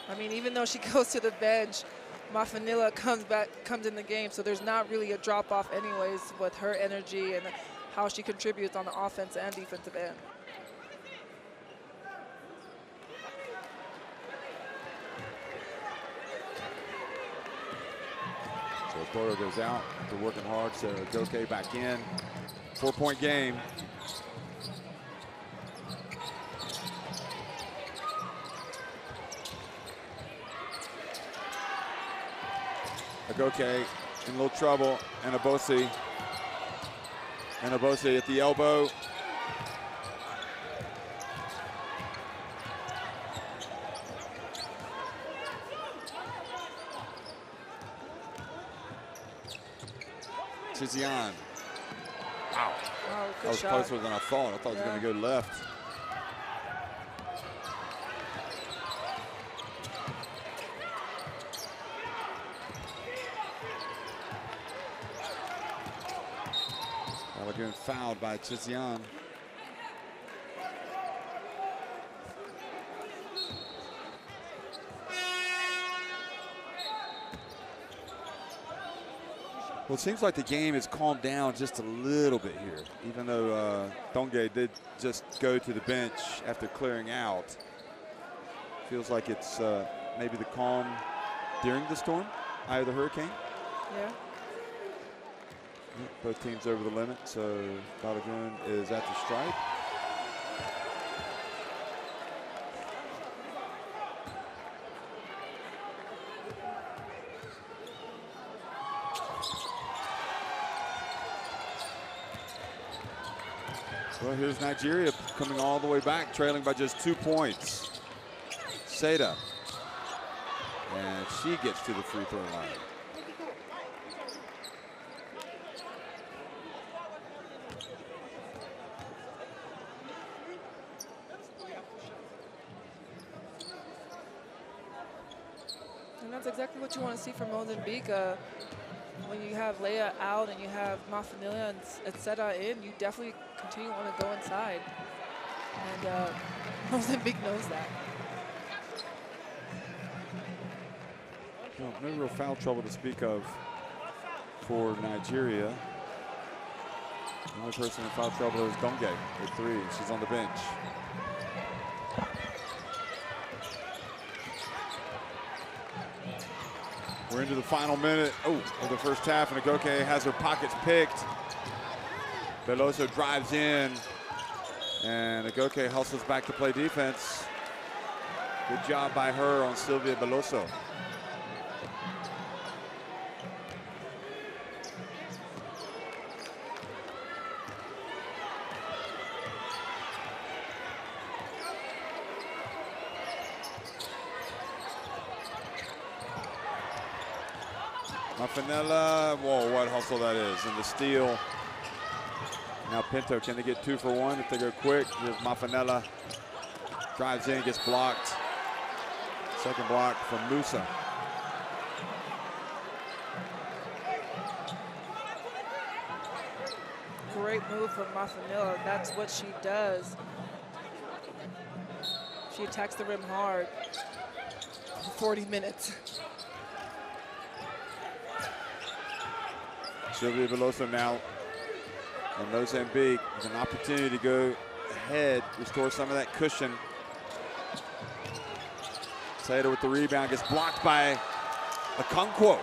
I mean, even though she goes to the bench, Mafanila comes in the game, so there's not really a drop off anyways with her energy and how she contributes on the offense and defensive end. So Okoro goes out after working hard. So Goke back in. 4-point game. Agoke in a little trouble. Enabose at the elbow. Tizian. Wow. Wow, That good was shot. closer than I thought. I thought it was going to go left. Balogun fouled by Tizian. Well, it seems like the game has calmed down just a little bit here, even though Donge did just go to the bench after clearing out. Feels like it's maybe the calm during the storm, eye of the hurricane. Yeah. Both teams over the limit, so Balogun is at the stripe. Well, here's Nigeria coming all the way back, trailing by just 2 points. Seda. And she gets to the free throw line. And that's exactly what you want to see from Mozambique. When you have Leia out and you have Mafanilla and Etc. in, you definitely continue to want to go inside. And Mozambique knows that. No real foul trouble to speak of for Nigeria. The only person in foul trouble is Donge with 3. She's on the bench. We're into the final minute of the first half, and Agoke has her pockets picked. Veloso drives in, and Agoke hustles back to play defense. Good job by her on Sylvia Veloso. Mafanella, whoa, what hustle that is. And the steal. Now Pinto, can they get 2 for 1 if they go quick? Here's Mafanella. Drives in, gets blocked. Second block from Musa. Great move from Mafanilla. That's what she does. She attacks the rim hard for 40 minutes. Sylvia Veloso now in Mozambique with an opportunity to go ahead, restore some of that cushion. Seda with the rebound, gets blocked by Okonkwo.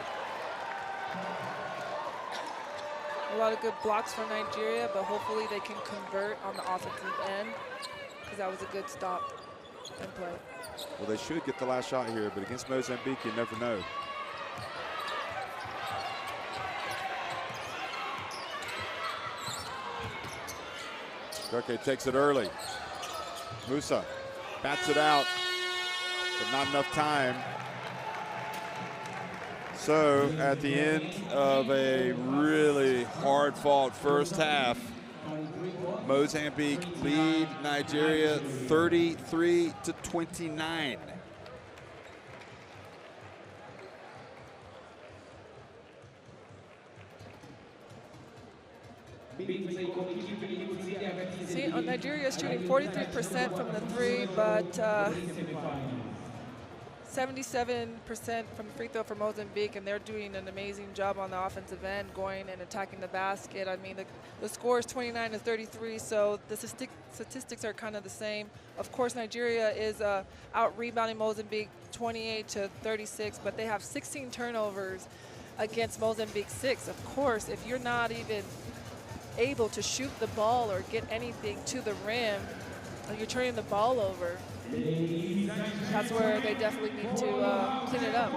A lot of good blocks for Nigeria, but hopefully they can convert on the offensive end because that was a good stop and play. Well, they should get the last shot here, but against Mozambique, you never know. Okay, takes it early. Musa bats it out, but not enough time. So at the end of a really hard-fought first half, Mozambique lead Nigeria 33-29. See, Nigeria is shooting 43% from the 3, but 77% from the free throw for Mozambique, and they're doing an amazing job on the offensive end, going and attacking the basket. I mean, the score is 29-33, so the statistics are kind of the same. Of course, Nigeria is out-rebounding Mozambique 28-36, but they have 16 turnovers against Mozambique 6. Of course, if you're not even able to shoot the ball or get anything to the rim, and you're turning the ball over, that's where they definitely need to clean it up.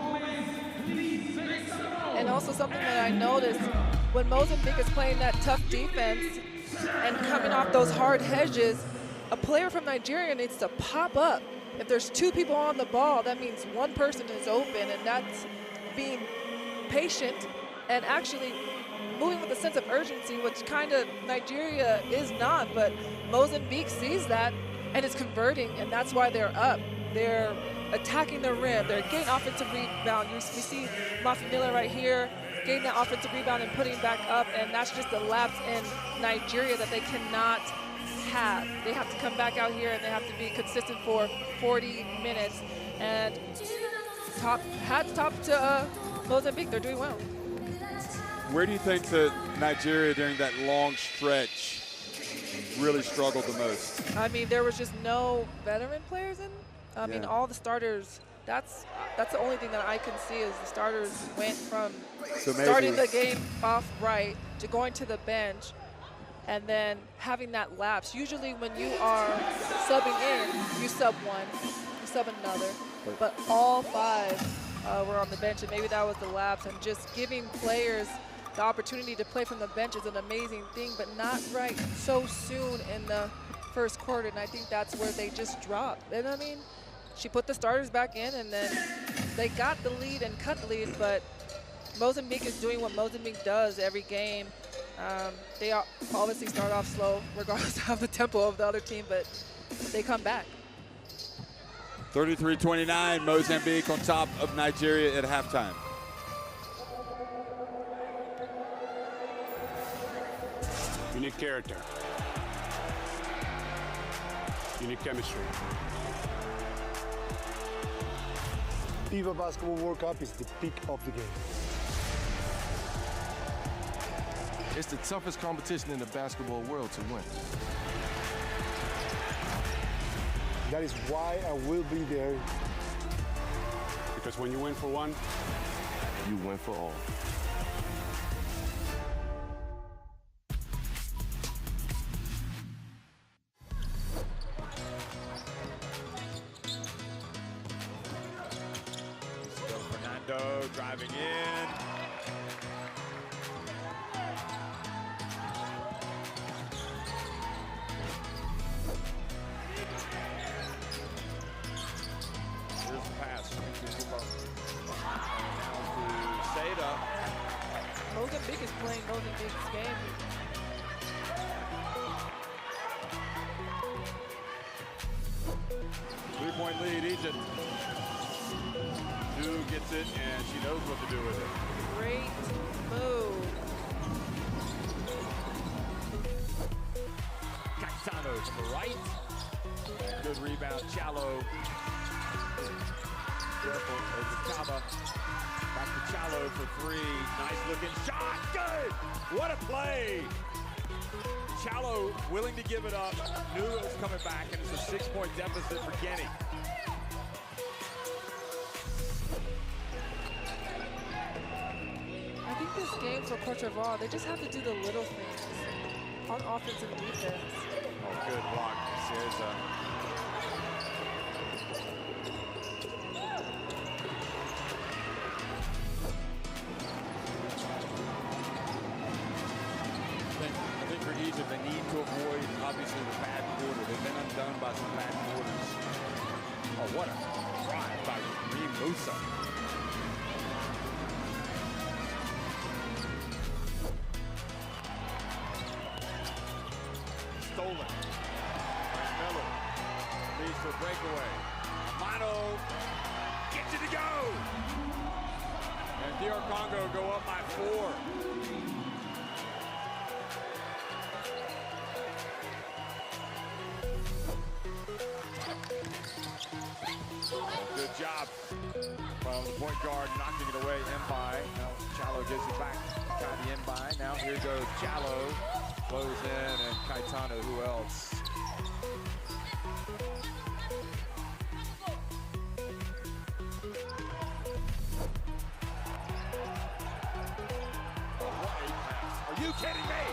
And also something that I noticed, when Mozambique is playing that tough defense and coming off those hard hedges, a player from Nigeria needs to pop up. If there's 2 people on the ball, that means one person is open, and that's being patient and actually moving with a sense of urgency, which kind of Nigeria is not, but Mozambique sees that and is converting, and that's why they're up. They're attacking the rim. They're getting offensive rebound. We see Mafanilla right here getting that offensive rebound and putting back up, and that's just a lapse in Nigeria that they cannot have. They have to come back out here and they have to be consistent for 40 minutes. And hats top to Mozambique. They're doing well. Where do you think that Nigeria during that long stretch really struggled the most? I mean, there was just no veteran players in. I mean, all the starters, that's the only thing that I can see is the starters went from starting the game off right to going to the bench and then having that lapse. Usually when you are subbing in, you sub one, you sub another, but all 5 were on the bench, and maybe that was the lapse, and just giving players the opportunity to play from the bench is an amazing thing, but not right so soon in the first quarter, and I think that's where they just dropped. And I mean, she put the starters back in, and then they got the lead and cut the lead, but Mozambique is doing what Mozambique does every game. They obviously start off slow, regardless of the tempo of the other team, but they come back. 33-29, Mozambique on top of Nigeria at halftime. Unique character. Unique chemistry. FIBA Basketball World Cup is the peak of the game. It's the toughest competition in the basketball world to win. That is why I will be there. Because when you win for one, You win for all. Still Fernando driving in. Here's the pass. Down to Seda. Mozambique is playing Mozambique's game. Three-point lead, Egypt. New gets it, and she knows what to do with it. Great move. Capitano to the right. And good rebound, Challo. Careful, over Chaba. Back to Challo for three. Nice looking shot, good! What a play! Challo willing to give it up, knew it was coming back, and it's a 6-point deficit for Guinea. I think this game for Cote d'Ivoire, they just have to do the little things on offense and defense. Oh, good block, Cesar. I think for Egypt, they need to avoid, obviously, the bad quarter. They've been undone by some bad quarters. Oh, what a drive by Reem Musa. Stolen. By Miller. Leads to a breakaway. Amano gets it to go. And DR Congo go up by 4. Good job from the point guard knocking it away. Mbai. Now Challo gives it back. Kadi Mbai. Now here goes Challo. Flows in, and Caetano, who else? Oh, what a pass. Are you kidding me?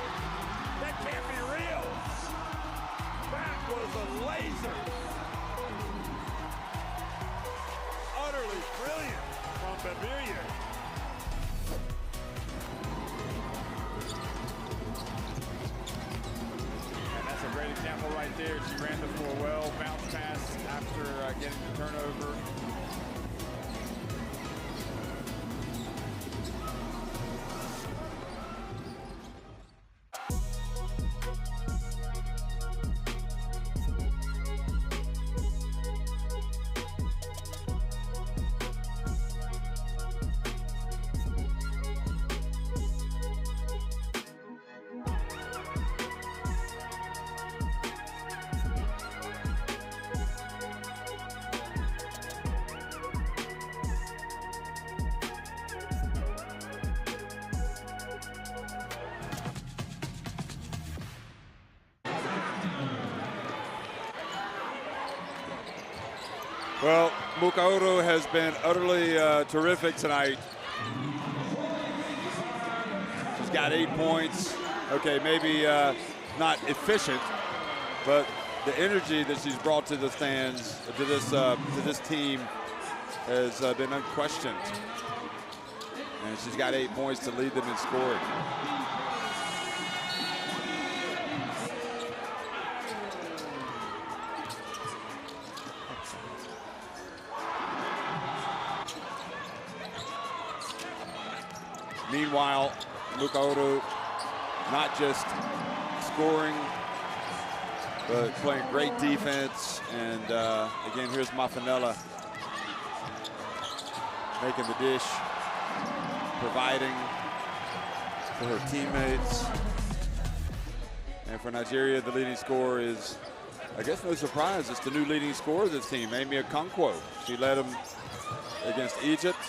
That can't be real. That was a laser. Utterly brilliant from Bavarian. And that's a great example right there. She ran the floor well, bounce pass after getting the turnover. Well, Mukauru has been utterly terrific tonight. She's got 8 points. Okay, maybe not efficient, but the energy that she's brought to the stands, to this team, has been unquestioned. And she's got 8 points to lead them in scoring. Meanwhile, Mukaoro not just scoring, but playing great defense. And again, here's Mafanella making the dish, providing for her teammates. And for Nigeria, the leading scorer is, I guess no surprise, it's the new leading scorer of this team, Amy Okonkwo. She led them against Egypt,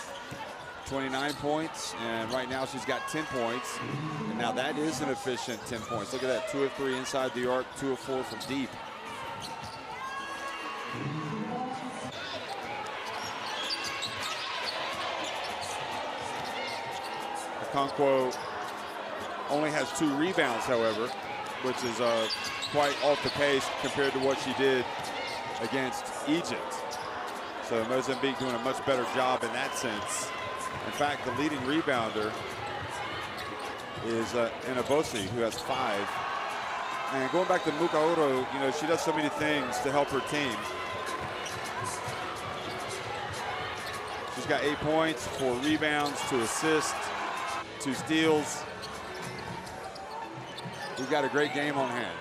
29 points, and right now she's got 10 points. And now that is an efficient 10 points. Look at that, 2 of 3 inside the arc, 2 of 4 from deep. Okonkwo only has 2 rebounds, however, which is quite off the pace compared to what she did against Egypt. So Mozambique doing a much better job in that sense. In fact, the leading rebounder is Inabosi, who has 5. And going back to Mukaoro, you know, she does so many things to help her team. She's got 8 points, 4 rebounds, 2 assists, 2 steals. We've got a great game on hand.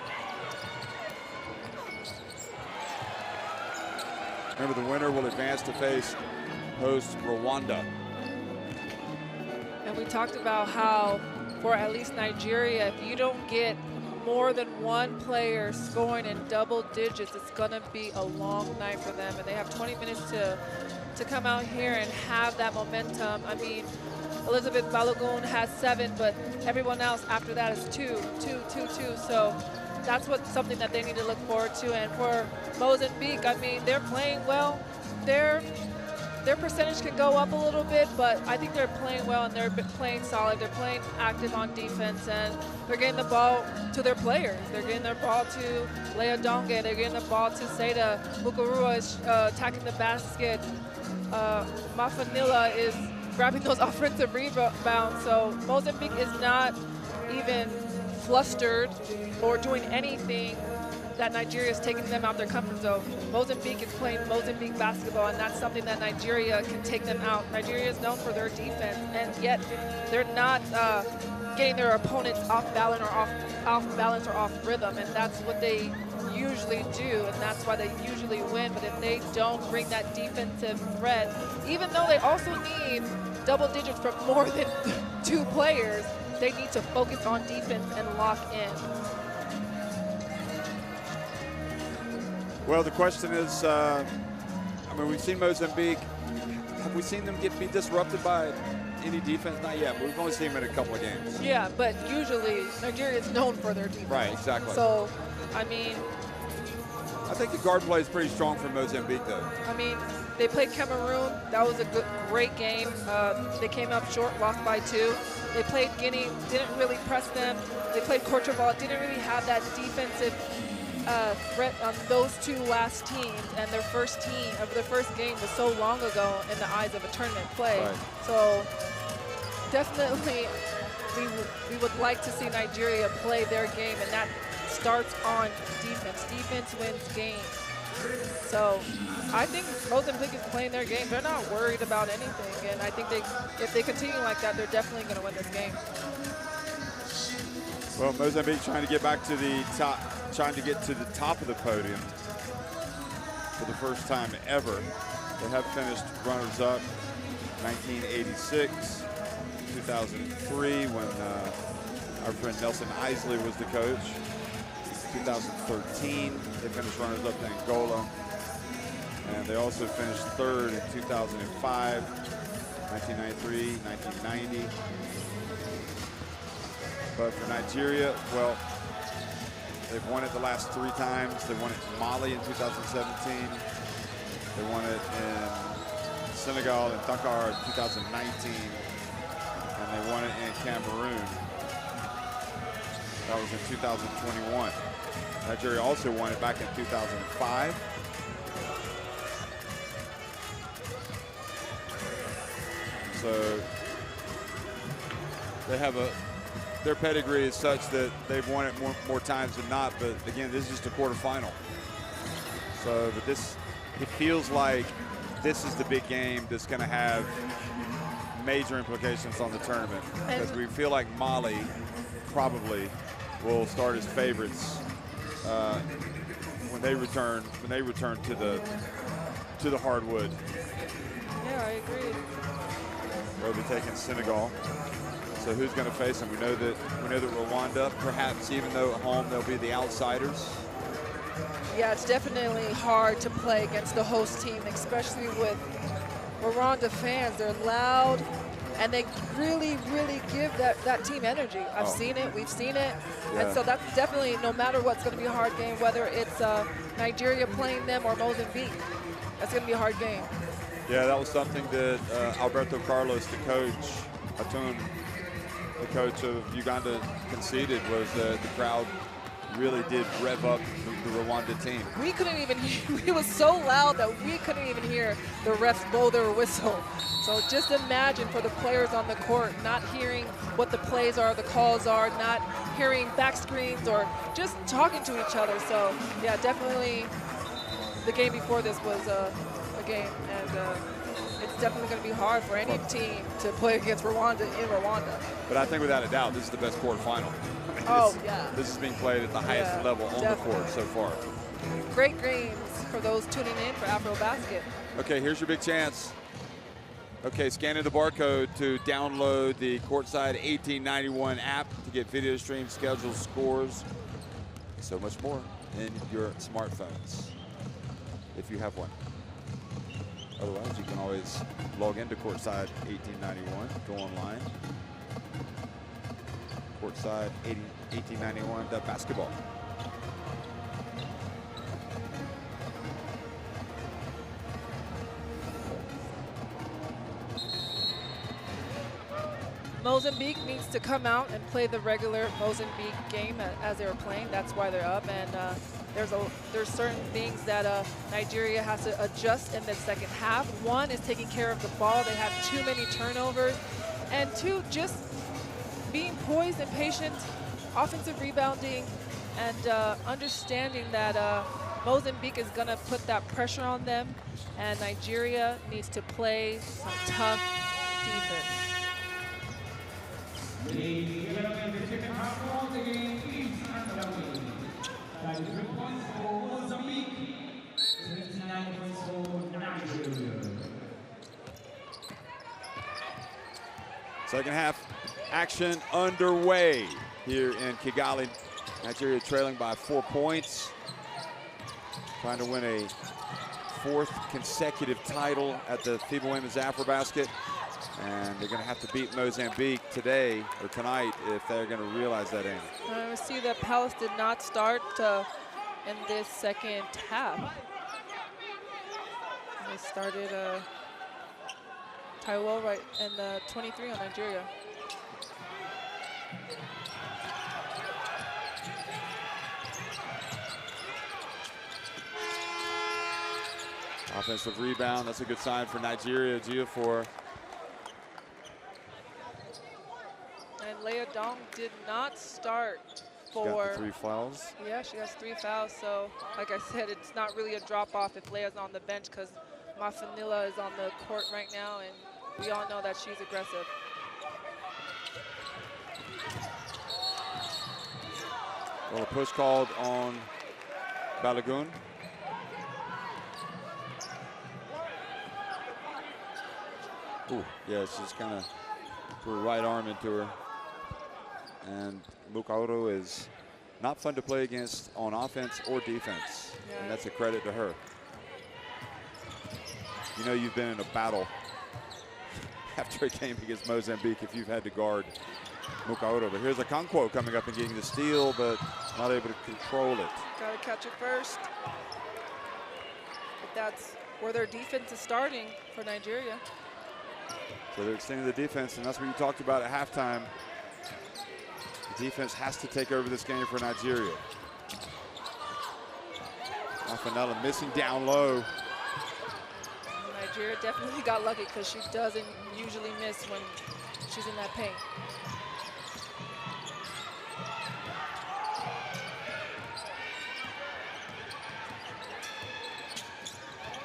Remember, the winner will advance to face host Rwanda. And we talked about how, for at least Nigeria, if you don't get more than one player scoring in double digits, it's gonna be a long night for them. And they have 20 minutes to come out here and have that momentum. I mean, Elizabeth Balogun has 7, but everyone else after that is 2. So that's something that they need to look forward to. And for Mozambique, I mean, they're playing well. Their percentage can go up a little bit, but I think they're playing well and they're playing solid. They're playing active on defense, and they're getting the ball to their players. They're getting their ball to Leah Donge. They're getting the ball to Seda. Mukarua is attacking the basket. Mafanilla is grabbing those offensive rebounds. So Mozambique is not even flustered or doing anything that Nigeria is taking them out their comfort zone. Mozambique is playing Mozambique basketball, and that's something that Nigeria can take them out. Nigeria is known for their defense, and yet they're not getting their opponents off balance or off rhythm, and that's what they usually do, and that's why they usually win. But if they don't bring that defensive threat, even though they also need double digits from more than 2 players, they need to focus on defense and lock in. Well, the question is, I mean, we've seen Mozambique. Have we seen them be disrupted by any defense? Not yet, but we've only seen them in a couple of games. Yeah, but usually Nigeria is known for their defense. Right, exactly. So, I mean, I think the guard play is pretty strong for Mozambique, though. I mean, they played Cameroon. That was a great game. They came up short, lost by 2. They played Guinea, didn't really press them. They played Courchevel, didn't really have that defensive threat on those 2 last teams, and their first game was so long ago in the eyes of a tournament play. Right. So definitely we would like to see Nigeria play their game, and that starts on defense. Defense wins games. So I think Mozambique is playing their game. They're not worried about anything, and I think if they continue like that, they're definitely going to win this game. Well, Mozambique trying to get back to the top, trying to get to the top of the podium for the first time ever. They have finished runners-up 1986, 2003 when our friend Nelson Isley was the coach. 2013, they finished runners-up to Angola. And they also finished 3rd in 2005, 1993, 1990. But for Nigeria, well, they've won it the last 3 times. They won it in Mali in 2017. They won it in Senegal and Dakar in 2019. And they won it in Cameroon. That was in 2021. Nigeria also won it back in 2005. So They have their pedigree is such that they've won it more times than not. But again, this is just a quarterfinal. So, but it feels like this is the big game that's going to have major implications on the tournament, because we feel like Mali probably will start as favorites when they return to the hardwood. Yeah, I agree. They'll be taking Senegal. So who's going to face them? We know that Rwanda, perhaps even though at home they'll be the outsiders. Yeah, it's definitely hard to play against the host team, especially with Rwanda fans. They're loud, and they really, really give that team energy. I've seen it, we've seen it. Yeah. And so that's definitely, no matter what, it's going to be a hard game, whether it's Nigeria playing them or Mozambique. That's going to be a hard game. Yeah, that was something that Alberto Carlos, the coach of Uganda, conceded, was that the crowd really did rev up the Rwanda team. We couldn't even hear, it was so loud that we couldn't even hear the refs blow their whistle. So just imagine for the players on the court not hearing what the plays are, the calls are, not hearing back screens or just talking to each other. So yeah, definitely the game before this was a game, and it's definitely going to be hard for any team to play against Rwanda in Rwanda. But I think without a doubt, this is the best quarterfinal. Yeah. This is being played at the highest level on the court so far. Great games for those tuning in for AfroBasket. Okay, here's your big chance. Okay, scanning the barcode to download the Courtside 1891 app to get video streams, schedules, scores, so much more in your smartphones, if you have one. Otherwise, you can always log into Courtside 1891, go online. Courtside 1891.basketball. Mozambique needs to come out and play the regular Mozambique game as they were playing. That's why they're up. And there's certain things that Nigeria has to adjust in the second half. One is taking care of the ball. They have too many turnovers. And two, just being poised and patient, offensive rebounding, and understanding that Mozambique is going to put that pressure on them, and Nigeria needs to play some tough defense. Ladies and gentlemen, the second half of the game is underway. 33 points for Mozambique, 29 points for Nigeria. Second half action underway here in Kigali. Nigeria trailing by 4 points. Trying to win a 4th consecutive title at the FIBA Women's AfroBasket. And they're going to have to beat Mozambique today or tonight if they're going to realize that aim. We see that Palace did not start in this second half. They started Taiwo right in the 23 on Nigeria. Offensive rebound, that's a good sign for Nigeria. Geofor. And Leah Dong did not start for... Got the 3 fouls. Yeah, she has 3 fouls. So, like I said, it's not really a drop-off if Leah's on the bench, because Mafanila is on the court right now, and we all know that she's aggressive. Well, a push called on Balogun. Ooh, yeah, she's kind of put her right arm into her. And Mukaoro is not fun to play against on offense or defense. Yeah. And that's a credit to her. You know you've been in a battle after a game against Mozambique if you've had to guard Mukaoro. But here's a Okonkwo coming up and getting the steal, but not able to control it. Got to catch it first. But that's where their defense is starting for Nigeria. So they're extending the defense, and that's what you talked about at halftime. The defense has to take over this game for Nigeria. Mafanella missing down low. Nigeria definitely got lucky because she doesn't usually miss when she's in that paint.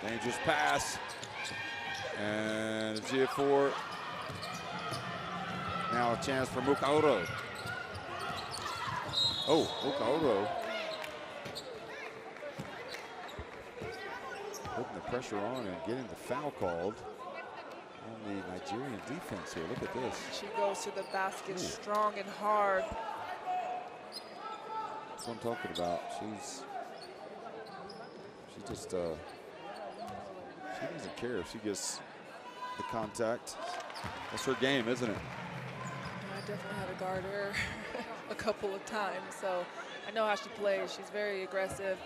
Dangerous pass. And a G4. Now a chance for Mukaoro. Oh, Mukaoro. Putting the pressure on and getting the foul called on the Nigerian defense here. Look at this. She goes to the basket strong and hard. That's what I'm talking about. She just, she doesn't care if she gets the contact. That's her game, isn't it? I definitely had to guard her a couple of times, so I know how she plays. She's very aggressive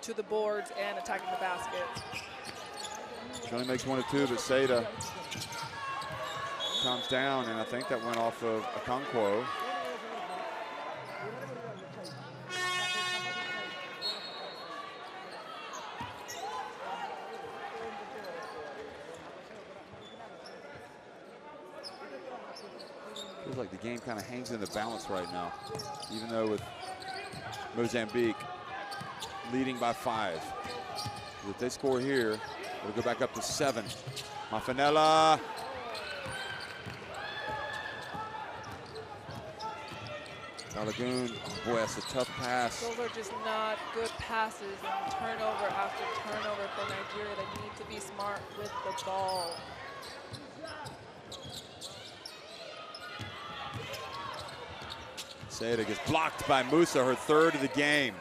to the boards and attacking the basket. She only makes 1 or 2, but Seda comes down, and I think that went off of Okonkwo. Feels like the game kind of hangs in the balance right now, even though with Mozambique leading by 5. If they score here, it'll go back up to 7. Mafanella. Balagoon, oh boy, that's a tough pass. Those are just not good passes, and turnover after turnover for Nigeria. They need to be smart with the ball. Seda gets blocked by Musa, her 3rd of the game.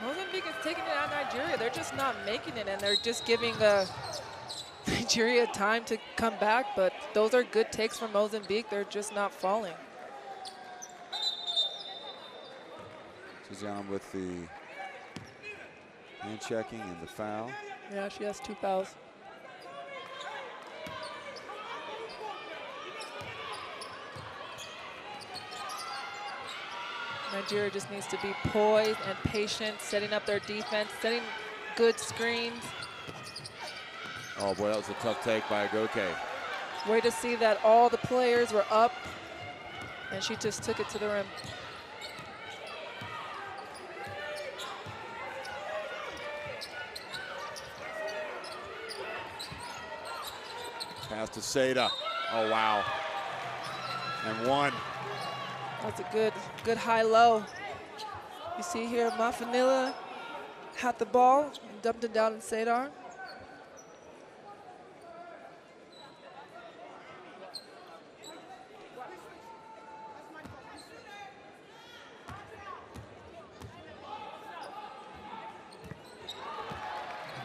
Mozambique is taking it out of Nigeria. They're just not making it, and they're just giving Nigeria time to come back, but those are good takes from Mozambique. They're just not falling. Tiziana with the hand checking and the foul. Yeah, she has 2 fouls. Nigeria just needs to be poised and patient, setting up their defense, setting good screens. Oh boy, that was a tough take by Agoke. Way to see that all the players were up, and she just took it to the rim. Pass to Seda. Oh wow. And 1. That's a good high-low. You see here, Mafanilla had the ball and dumped it down in Sadar.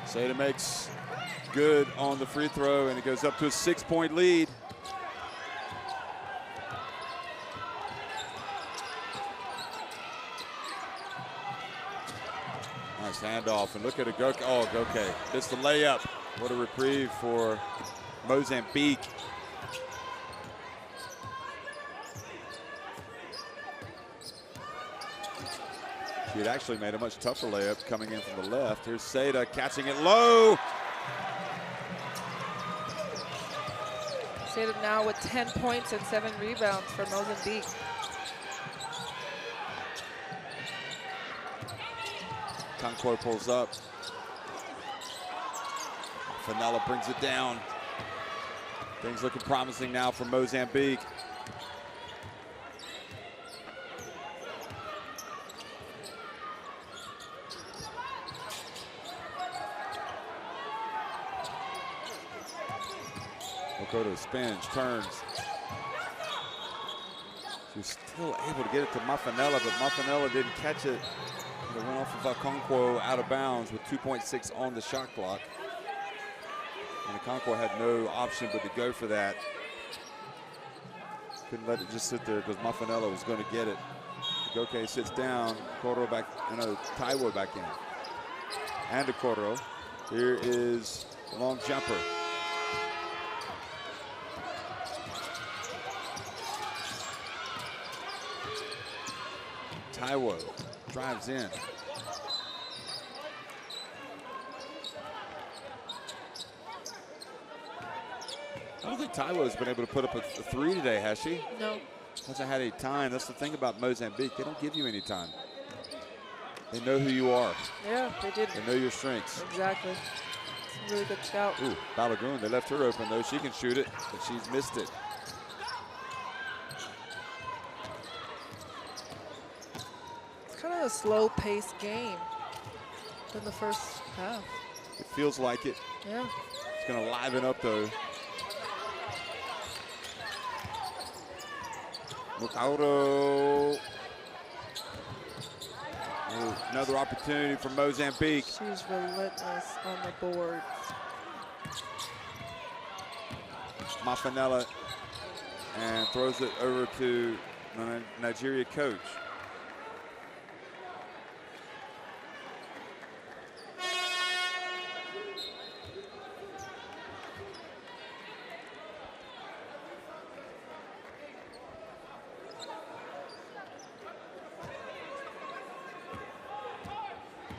Seda makes good on the free throw, and it goes up to a 6-point lead. Nice handoff, and look at Agoke. Oh, Agoke, it's the layup. What a reprieve for Mozambique. She had actually made a much tougher layup coming in from the left. Here's Seda catching it low. Seda now with 10 points and 7 rebounds for Mozambique. Okonkwo pulls up. Fanella brings it down. Things looking promising now for Mozambique. Okoto spins, turns. She's still able to get it to Mafanella, but Mafanella didn't catch it. It went off of Okonkwo out of bounds with 2.6 on the shot clock. And Okonkwo had no option but to go for that. Couldn't let it just sit there because Mafanella was going to get it. Agoke sits down, Okoro back, Taiwo back in. And Okoro. Here is the long jumper. Taiwo drives in. I don't think Taiwo's been able to put up a 3 today, has she? No. Hasn't had any time. That's the thing about Mozambique. They don't give you any time. They know who you are. Yeah, they did. They know your strengths. Exactly. It's a really good scout. Ooh, Balogun, they left her open though. She can shoot it, but she's missed it. It's kind of a slow-paced game in the first half. It feels like it. Yeah. It's going to liven up though. Mukaudo. Another opportunity for Mozambique. She's relentless on the boards. Mafanella and throws it over to the Nigeria coach.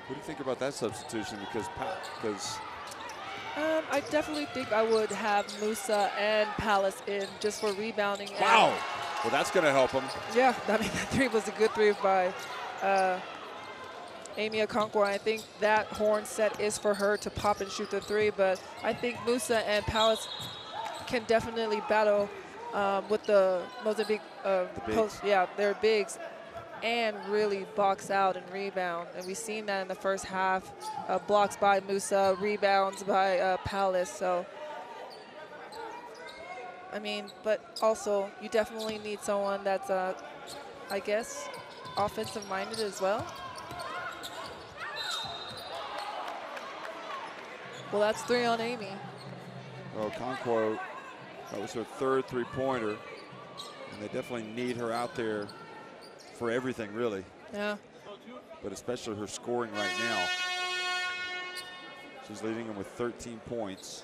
What do you think about that substitution? Because I definitely think I would have Musa and Palace in just for rebounding. Wow. Well, that's going to help them. Yeah, I mean, that three was a good three by Amy Okonkwo. I think that horn set is for her to pop and shoot the three, but I think Musa and Palace can definitely battle with the Mozambique post. Yeah, they're bigs, and really box out and rebound. And we've seen that in the first half. Blocks by Musa, rebounds by Palace. So, I mean, but also you definitely need someone that's, I guess, offensive-minded as well. Well, that's 3 on Amy. Well, Okonkwo, that was her third three-pointer, and they definitely need her out there for everything, really. Yeah. But especially her scoring right now. She's leading them with 13 points.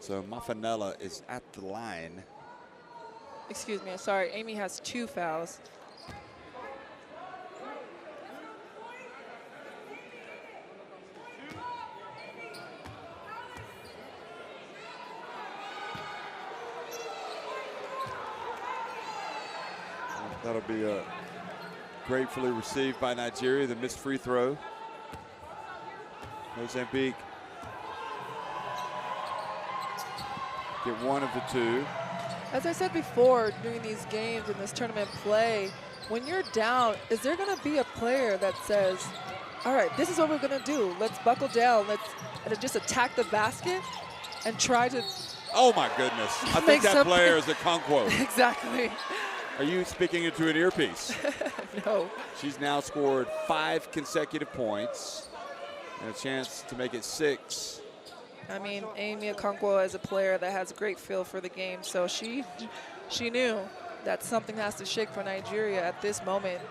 So Mafanella is at the line. Excuse me, sorry. Amy has 2 fouls. That'll be gratefully received by Nigeria, the missed free throw. Mozambique get one of the 2. As I said before, during these games in this tournament play, when you're down, is there going to be a player that says, all right, this is what we're going to do. Let's buckle down. Let's just attack the basket and try to. Oh, my goodness. I think that player is Okonkwo. Exactly. Are you speaking into an earpiece? No. She's now scored 5 consecutive points and a chance to make it 6. I mean, Amy Okonkwo is a player that has a great feel for the game, so she knew that something has to shake for Nigeria at this moment.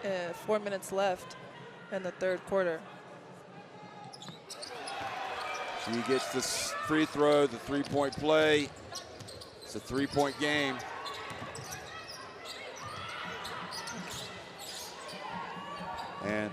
4 minutes left in the third quarter. She gets the free throw, the three-point play. It's a 3-point game. And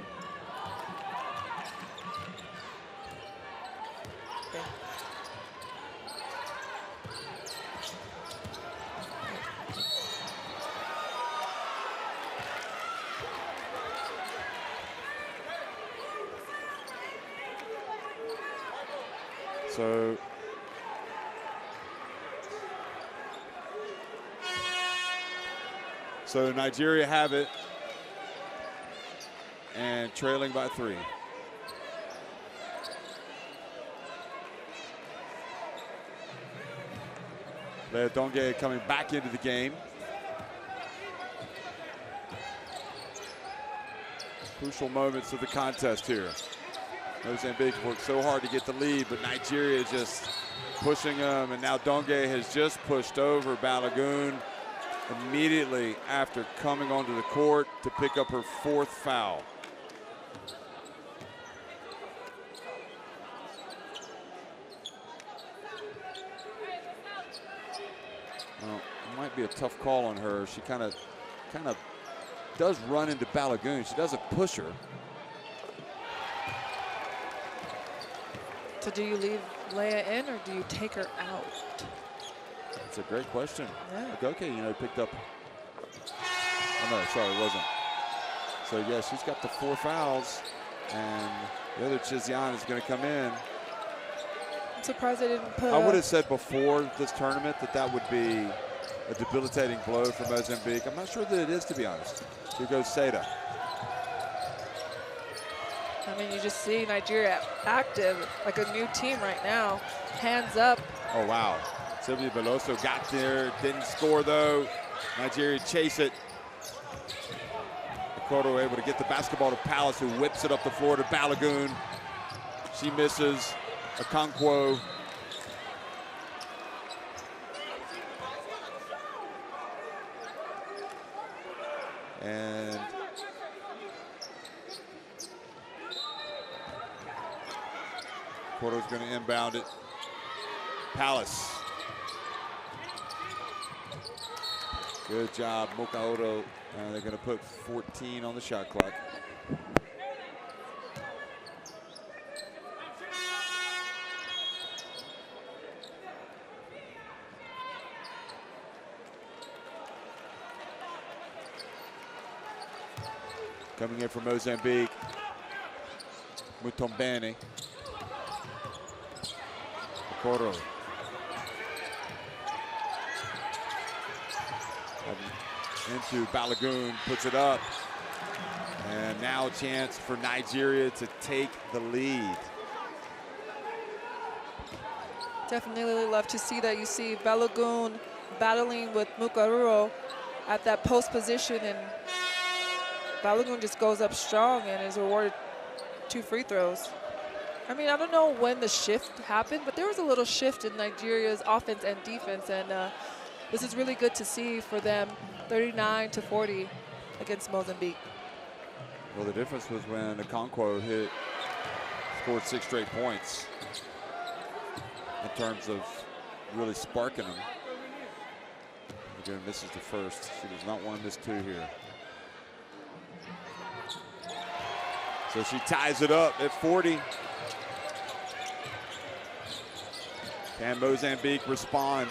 so Nigeria have it and trailing by 3. Lea Donge coming back into the game. Crucial moments of the contest here. Mozambique worked so hard to get the lead, but Nigeria just pushing them, and now Donge has just pushed over Balogun immediately after coming onto the court to pick up her 4th foul. Well, it might be a tough call on her. She kind of does run into Balogun. She doesn't push her. So do you leave Lea in or do you take her out? That's a great question. Yeah. Agoke, picked up Oh, no, sorry, it wasn't. So, yeah, she's got the 4 fouls, and the other Chiziane is going to come in. I'm surprised they didn't put. I would have said before this tournament that would be a debilitating blow for Mozambique. I'm not sure that it is, to be honest. Here goes Seda. I mean, you just see Nigeria active, like a new team right now. Hands up. Oh, wow. Sylvia Veloso got there, didn't score, though. Nigeria chase it. Okoro able to get the basketball to Palace, who whips it up the floor to Balogun. She misses. Okonkwo. And Okoro's going to inbound it. Palace. Good job, Mokaoto. They're going to put 14 on the shot clock. Coming in from Mozambique, Mutombene. Okoro. Into Balogun, puts it up. And now a chance for Nigeria to take the lead. Definitely love to see that. You see Balogun battling with Mukaruro at that post position, and Balogun just goes up strong and is rewarded 2 free throws. I mean, I don't know when the shift happened, but there was a little shift in Nigeria's offense and defense, and this is really good to see for them. 39-40 against Mozambique. Well, the difference was when Okonkwo scored 6 straight points in terms of really sparking them. Again, misses the first. She does not want to miss 2 here. So she ties it up at 40. Can Mozambique respond?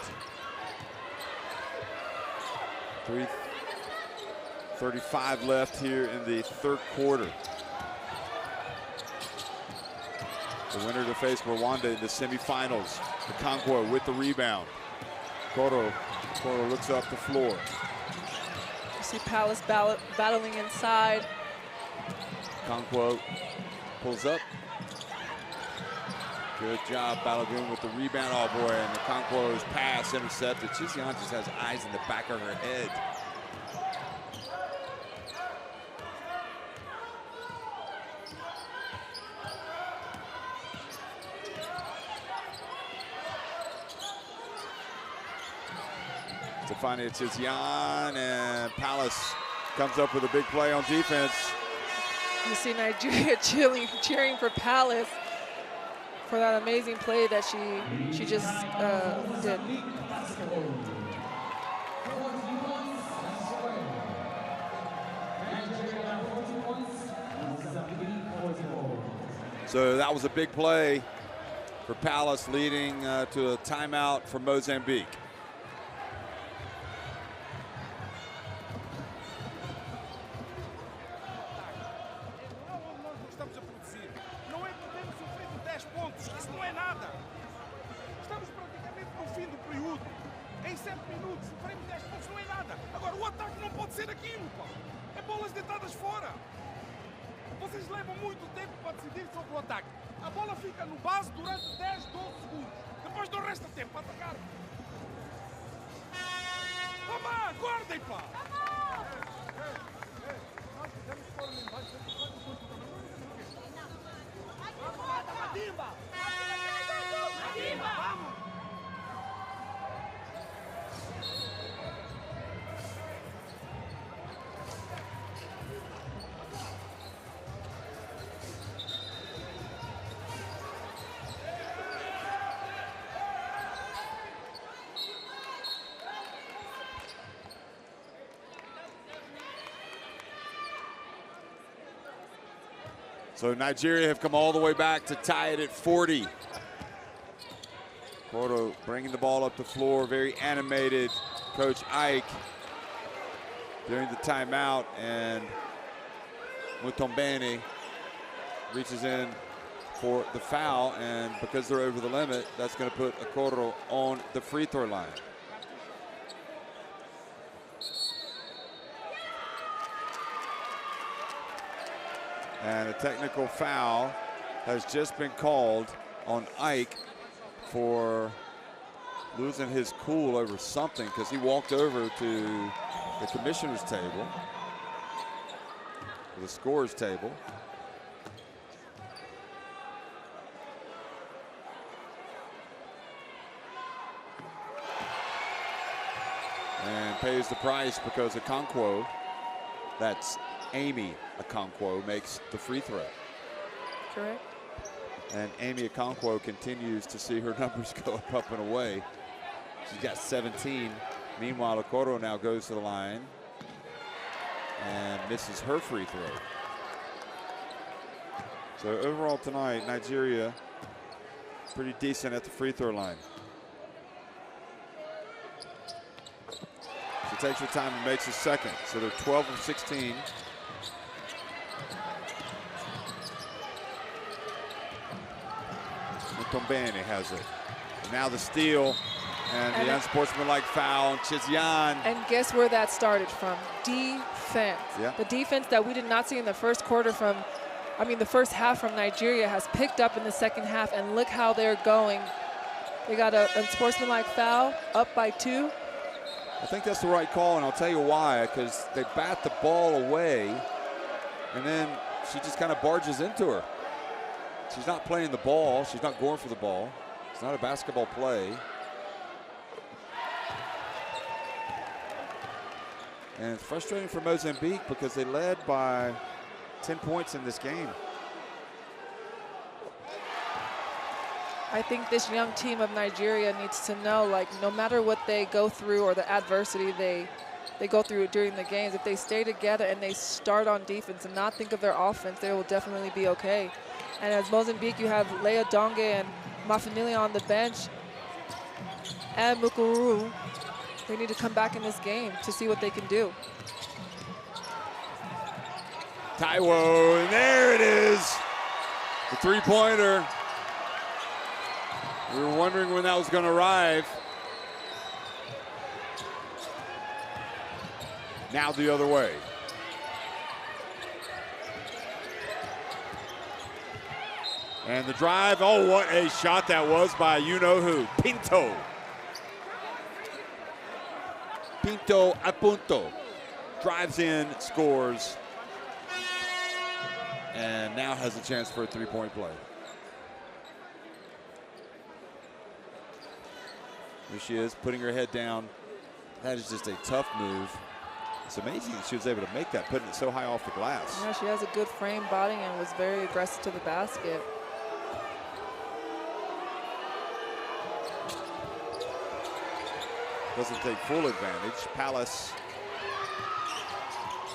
3:35 left here in the 3rd quarter. The winner to face Rwanda in the semifinals. Okonkwo with the rebound. Okoro looks up the floor. You see Palace battling inside. Okonkwo pulls up. Good job, Balogun with the rebound. Oh boy, and Okonkwo's pass intercepted. Chiziane just has eyes in the back of her head. Stefania Chiziane, and Palace comes up with a big play on defense. You see Nigeria cheering for Palace for that amazing play that she just did. So that was a big play for Palace, leading to a timeout for Mozambique. Vocês levam muito tempo para decidir sobre o ataque. A bola fica no base durante 10, 12 segundos. Depois não resta tempo para atacar. Vamos, acordem, pá! Nós podemos pôr lá embaixo. Vamos! So Nigeria have come all the way back to tie it at 40. Porto bringing the ball up the floor, very animated. Coach Ike during the timeout, and Mutombeni reaches in for the foul, and because they're over the limit, that's going to put Okoro on the free throw line. And a technical foul has just been called on Ike for losing his cool over something, because he walked over to the commissioner's table, the scorer's table. And pays the price because Okonkwo, that's Amy Okonkwo, makes the free throw. Correct. And Amy Okonkwo continues to see her numbers go up and away. She's got 17. Meanwhile, Okoro now goes to the line and misses her free throw. So overall tonight, Nigeria pretty decent at the free throw line. She takes her time and makes a second. So they're 12 of 16. Mutombeni has it. And now the steal and the unsportsmanlike foul. Chizian. And guess where that started from? Defense. Yeah. The defense that we did not see in the first quarter from, the first half from Nigeria has picked up in the second half, and look how they're going. They got an unsportsmanlike foul, up by 2. I think that's the right call, and I'll tell you why, because they bat the ball away, and then she just kind of barges into her. She's not playing the ball. She's not going for the ball. It's not a basketball play. And it's frustrating for Mozambique because they led by 10 points in this game. I think this young team of Nigeria needs to know, like, no matter what they go through or the adversity they go through during the games, if they stay together and they start on defense and not think of their offense, they will definitely be okay. And as Mozambique, you have Leah Donge and Mafanili on the bench, and Mukuru. They need to come back in this game to see what they can do. Taiwo, and there it is. The three-pointer. We were wondering when that was going to arrive. Now the other way. And the drive, oh, what a shot that was by you-know-who, Pinto. Pinto Apunto drives in, scores, and now has a chance for a three-point play. There she is, putting her head down. That is just a tough move. It's amazing that she was able to make that, putting it so high off the glass. Yeah, she has a good frame body and was very aggressive to the basket. Doesn't take full advantage. Palace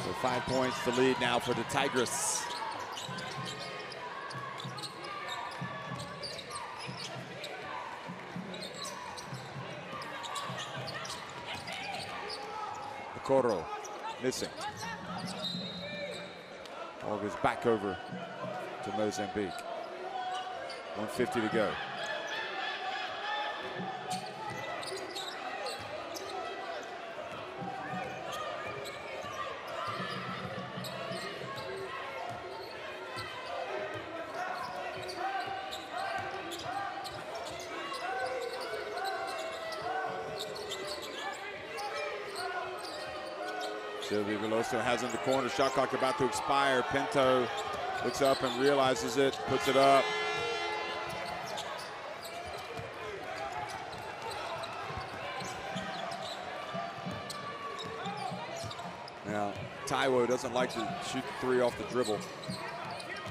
with 5 points to lead now for the Tigress. Okoro missing. Ball goes back over to Mozambique. 1:50 to go. Sylvia Veloso has in the corner, shot clock about to expire. Pinto looks up and realizes it, puts it up. Now, Taiwo doesn't like to shoot the three off the dribble.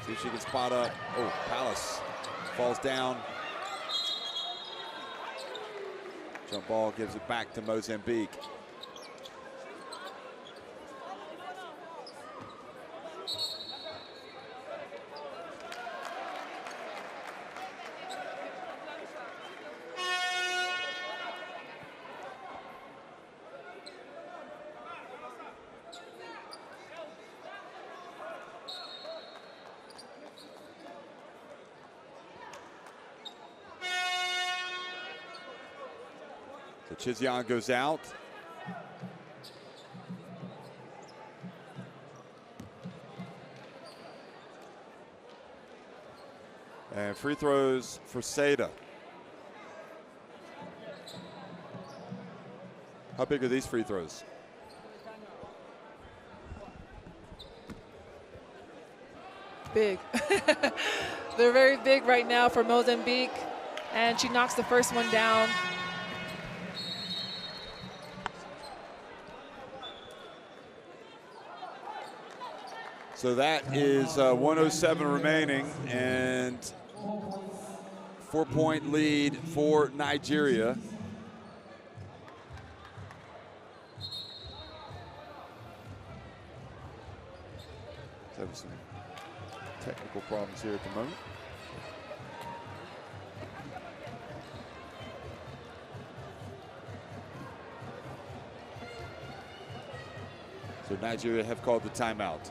See if she can spot up. Oh, Palace falls down. Jump ball gives it back to Mozambique. So Chizion goes out. And free throws for Seda. How big are these free throws? Big. They're very big right now for Mozambique. And she knocks the first one down. So that is 107 remaining, and 4-point lead for Nigeria. Having some technical problems here at the moment. So Nigeria have called the timeout.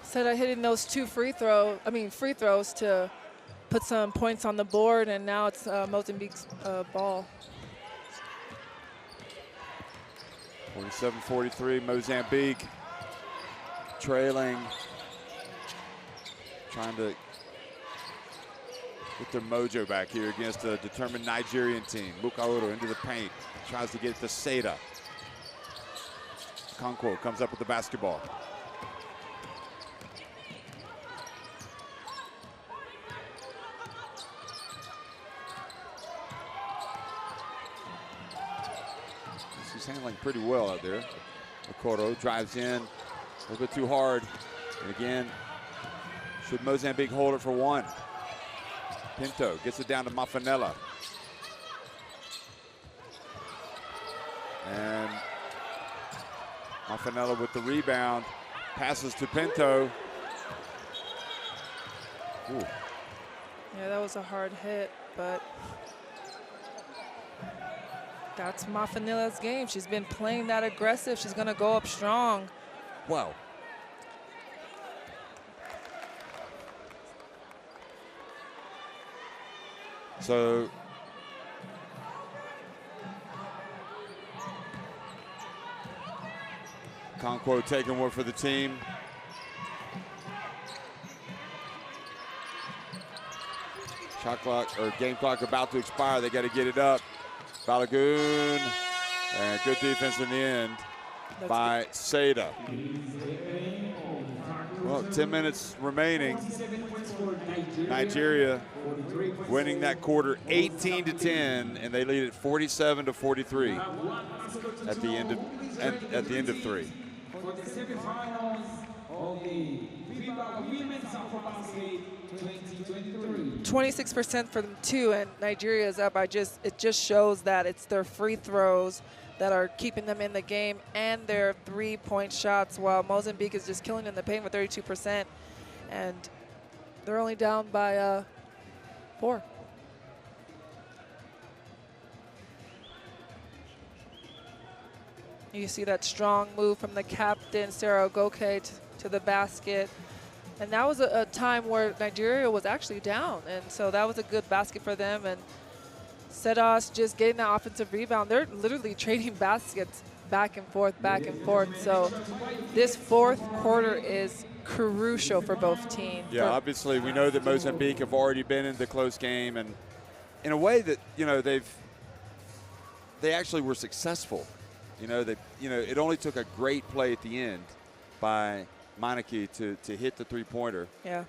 Instead of hitting those two free throws to put some points on the board, and now it's Mozambique's ball. 47-43, Mozambique trailing, trying to get their mojo back here against a determined Nigerian team. Mukaoro into the paint, tries to get it to Seda. Conquo comes up with the basketball. He's handling pretty well out there. Okoro drives in a little bit too hard. And again, should Mozambique hold it for one? Pinto gets it down to Mafanella. And Mafanella with the rebound. Passes to Pinto. Ooh. Yeah, that was a hard hit, but that's Mafanella's game. She's been playing that aggressive. She's going to go up strong. Wow. So Conquo taking one for the team. Shot clock or game clock about to expire. They got to get it up. Balagoon, and good defense in the end by Seda. Well, 10 minutes remaining. Nigeria winning that quarter 18-10, and they lead it 47-43 at the end of three. For the semifinals of the FIBA Women's AfroBasket 2023. 26% for them too, and Nigeria is up. It just shows that it's their free throws that are keeping them in the game and their 3-point shots, while Mozambique is just killing in the paint with 32%, and they're only down by 4. You see that strong move from the captain, Sarah Ogoke, to the basket. And that was a time where Nigeria was actually down. And so that was a good basket for them. And Sedas just getting that offensive rebound. They're literally trading baskets back and forth. So this fourth quarter is crucial for both teams. Yeah, obviously we know that Mozambique have already been in the close game. And in a way that, they actually were successful. It only took a great play at the end by Meineke to hit the three-pointer. Yeah.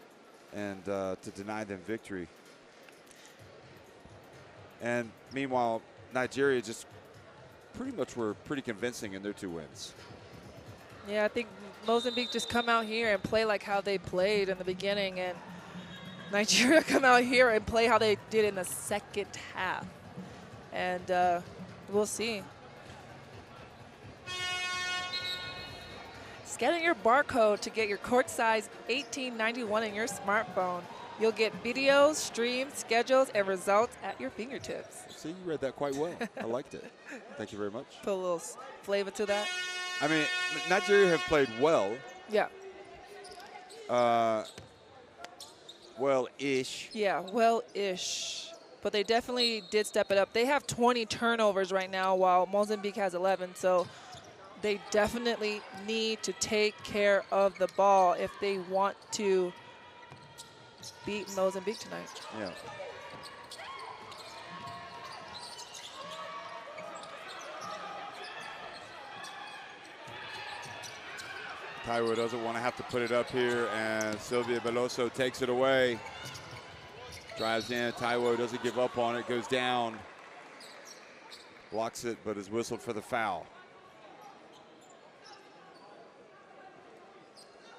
And to deny them victory. And meanwhile, Nigeria just pretty much were pretty convincing in their 2 wins. Yeah, I think Mozambique just come out here and play like how they played in the beginning, and Nigeria come out here and play how they did in the second half. And we'll see. Scanning your barcode to get your court size 1891 in your smartphone. You'll get videos, streams, schedules, and results at your fingertips. See, you read that quite well. I liked it. Thank you very much. Put a little flavor to that. I mean, Nigeria have played well. Yeah. Well-ish. Yeah, well-ish. But they definitely did step it up. They have 20 turnovers right now while Mozambique has 11. So they definitely need to take care of the ball if they want to beat Mozambique tonight. Yeah. Taiwo doesn't want to have to put it up here, and Silvia Veloso takes it away. Drives in, Taiwo doesn't give up on it, goes down. Blocks it, but is whistled for the foul.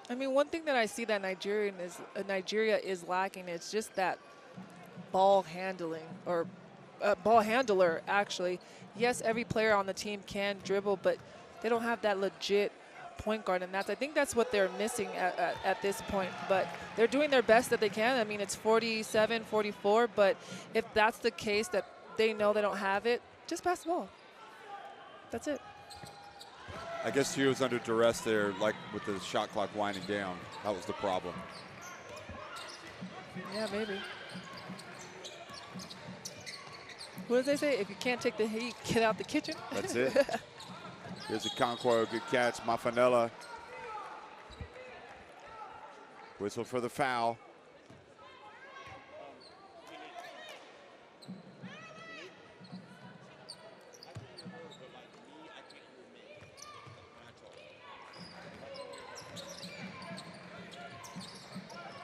I mean, one thing that I see that Nigeria is lacking is just that ball handling, or ball handler, actually. Yes, every player on the team can dribble, but they don't have that legit point guard, and I think that's what they're missing at this point. But they're doing their best that they can. I mean, it's 47-44, but if that's the case, that they know they don't have it, just pass the ball. That's it. I guess he was under duress there, like with the shot clock winding down. That was the problem. Yeah, maybe. What did they say? If you can't take the heat, get out the kitchen. That's it. Here's a Conquo, good catch. Mafanella. Whistle for the foul.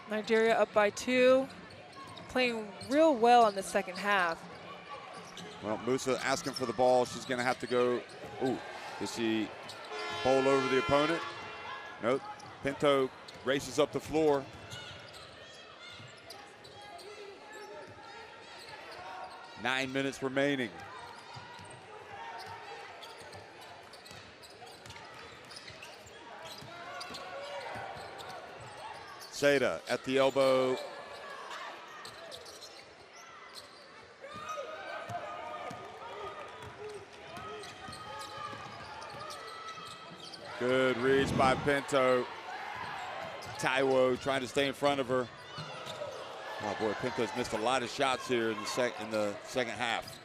Nigeria up by 2, playing real well in the second half. Well, Musa asking for the ball. She's going to have to go. Ooh, does she bowl over the opponent? Nope. Pinto races up the floor. Nine minutes remaining. Seda at the elbow. Good reach by Pinto. Taiwo trying to stay in front of her. Oh boy, Pinto's missed a lot of shots here in the second half.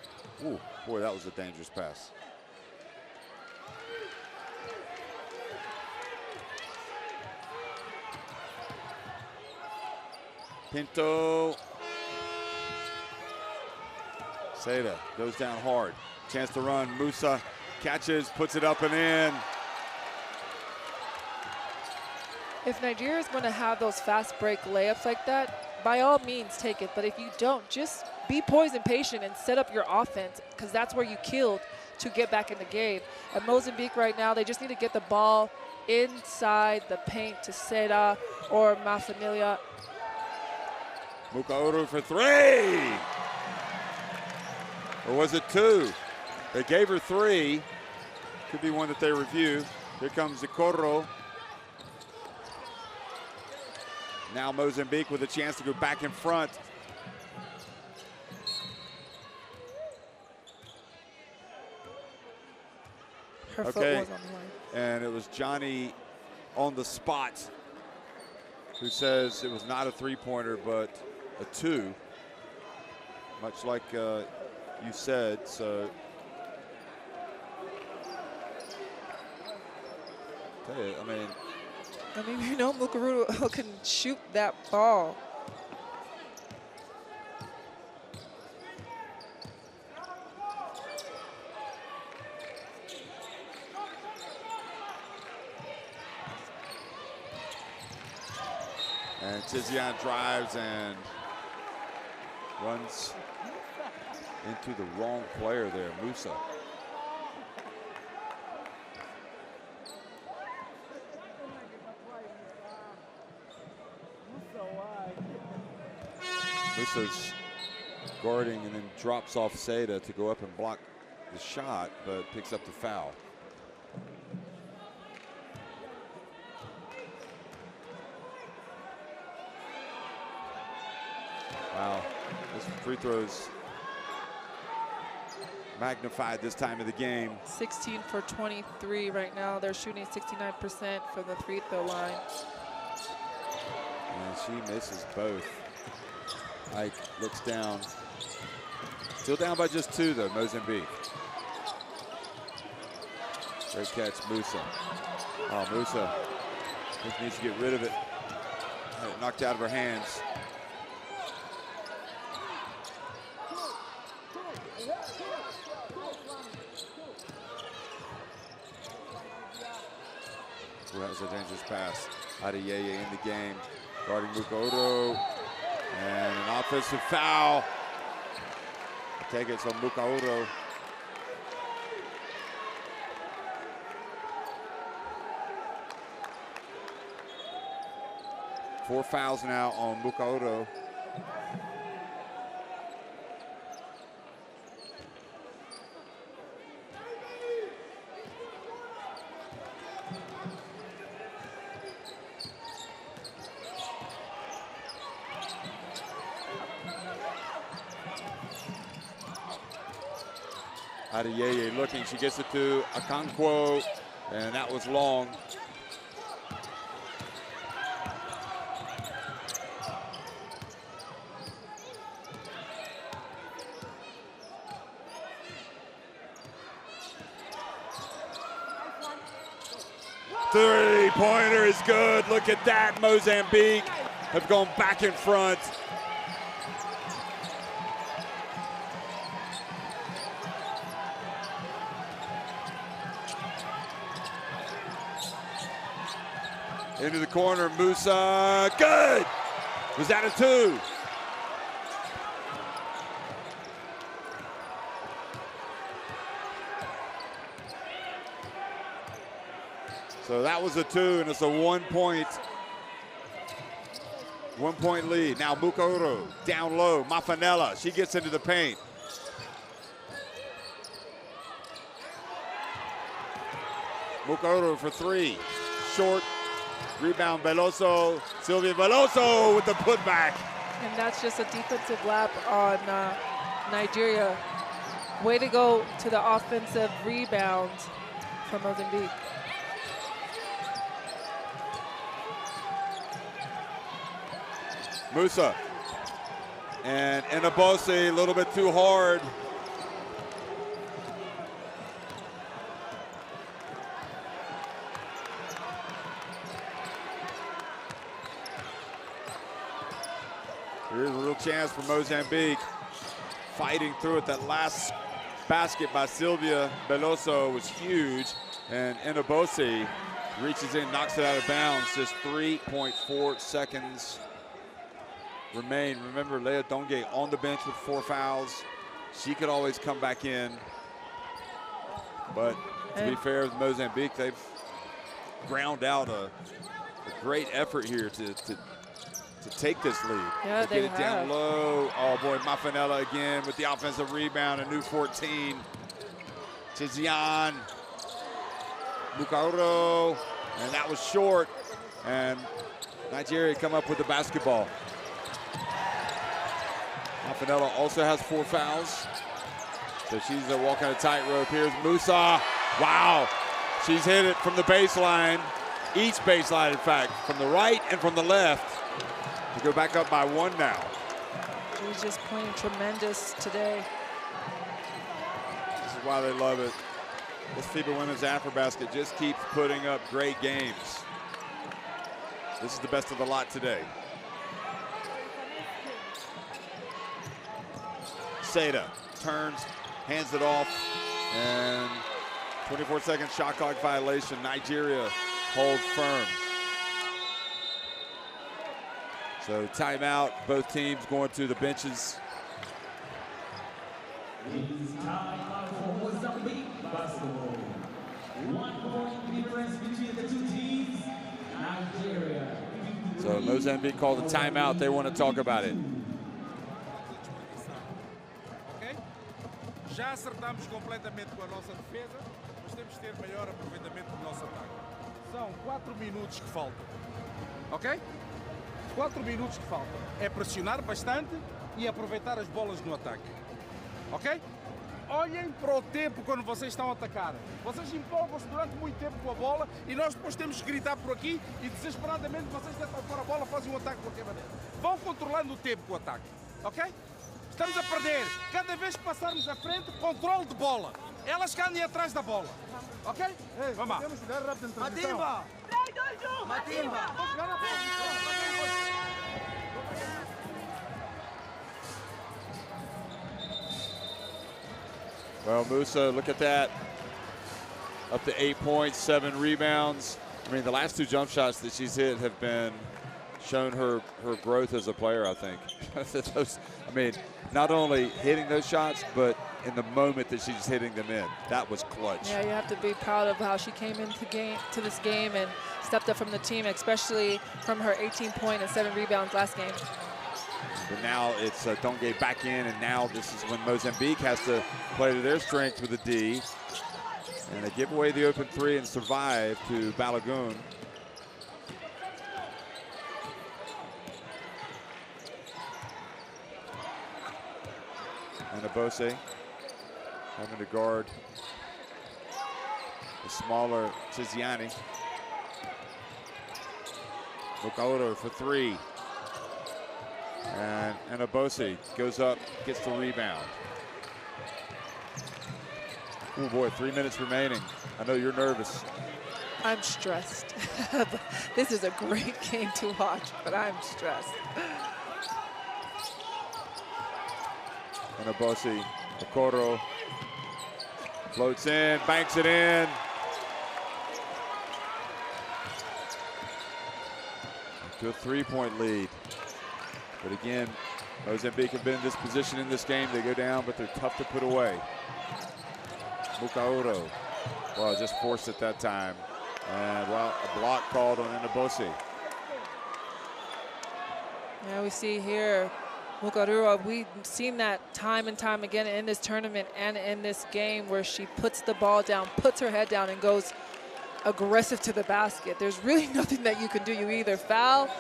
Ooh, boy, that was a dangerous pass. Pinto. Seda goes down hard. Chance to run. Musa catches, puts it up and in. If Nigeria is going to have those fast break layups like that, by all means take it. But if you don't, just be poised and patient and set up your offense, because that's where you killed to get back in the game. At Mozambique right now, they just need to get the ball inside the paint to Seda or Mafanilla. Mukauru for three. Or was it two? They gave her three. Could be one that they review. Here comes Zikoro. Now Mozambique with a chance to go back in front. Her foot was on the line. And it was Johnny on the spot who says it was not a three-pointer, but a two, much like you said. So, tell you, I mean, you know, Mukaru can shoot that ball. And Tizian drives and Runs into the wrong player there, Musa. Musa's guarding and then drops off Seda to go up and block the shot, but picks up the foul. Wow, this free throws magnified this time of the game. 16 for 23 right now. They're shooting 69% from the free throw line. And she misses both. Ike looks down. Still down by just 2 though, Mozambique. Great catch, Musa. Oh, Musa just needs to get rid of it. Had it knocked out of her hands. Well, that was a dangerous pass. Adeyeye in the game, guarding Mukaoro. And an offensive foul. Take it from Mukaoro. Four fouls now on Mukaoro. Adeyeye looking, she gets it to Okonkwo, and that was long. Three-pointer is good. Look at that. Mozambique have gone back in front. Into the corner, Musa, good! Was that a 2? So that was a 2, and it's a 1 point lead. Now Mukaoro down low, Mafanella, she gets into the paint. Mukaoro for 3, short. Rebound, Veloso, Sylvia Veloso with the putback. And that's just a defensive lap on Nigeria. Way to go to the offensive rebound from Mozambique. Musa and Inabose a little bit too hard. Here's a real chance for Mozambique. Fighting through it. That last basket by Sylvia Veloso was huge. And Inabose reaches in, knocks it out of bounds. Just 3.4 seconds remain. Remember, Leah Donge on the bench with 4 fouls. She could always come back in. But to be fair with Mozambique, they've ground out a great effort here to take this lead. Yeah, they get it down low. Oh boy, Mafanella again with the offensive rebound, a new 14. Tizian, Mukaoro, and that was short. And Nigeria come up with the basketball. Mafanella also has 4 fouls. So she's walking a tightrope. Here's Musa. Wow, she's hit it from the baseline. Each baseline, in fact, from the right and from the left. To go back up by 1 now. She's just playing tremendous today. This is why they love it. This FIBA Women's AfroBasket just keeps putting up great games. This is the best of the lot today. Seda turns, hands it off, and 24-second shot clock violation. Nigeria holds firm. So timeout, both teams going to the benches. It's time out for Mozambique basketball. 1 point difference between the two teams. Nigeria. So Mozambique called a timeout. They want to talk about it. Ok? Já acertamos completamente com a nossa defesa, mas temos que ter maior aproveitamento do nosso ataque. São 4 minutos que faltam. Ok? 4 minutos que faltam. É pressionar bastante e aproveitar as bolas no ataque. Ok? Olhem para o tempo quando vocês estão a atacar. Vocês empolgam-se durante muito tempo com a bola e nós depois temos que gritar por aqui e desesperadamente vocês tentam pôr a bola, fazem um ataque de qualquer maneira. Vão controlando o tempo com o ataque. Ok? Estamos a perder. Cada vez que passarmos à frente, controle de bola. Elas que andem atrás da bola. Ok? Ei, vamos lá. temos que jogar rápido em transição. Matimba! 3, 2, 1, Matimba! Vamos jogar na posição. Well, Musa, look at that. Up to 8 points, 7 rebounds. I mean, the last 2 jump shots that she's hit have been shown her growth as a player, I think. I mean, not only hitting those shots, but in the moment that she's hitting them in. That was clutch. Yeah, you have to be proud of how she came into this game and stepped up from the team, especially from her 18-point and 7 rebounds last game. But now it's Donge back in, and now this is when Mozambique has to play to their strength with a D. And they give away the open 3 and survive to Balagoon. And Abose having to guard the smaller Tiziani. Okaoro for 3. And Abose goes up, gets the rebound. Oh boy, 3 minutes remaining. I know you're nervous. I'm stressed. This is a great game to watch, but I'm stressed. And Abose, Okoro floats in, banks it in. To a 3-point lead. But again, Mozambique have been in this position in this game. They go down, but they're tough to put away. Mukauro, well, just forced it that time. And, well, a block called on Inabose. Yeah, we see here Mukarura. We've seen that time and time again in this tournament and in this game where she puts the ball down, puts her head down, and goes aggressive to the basket. There's really nothing that you can do. You either foul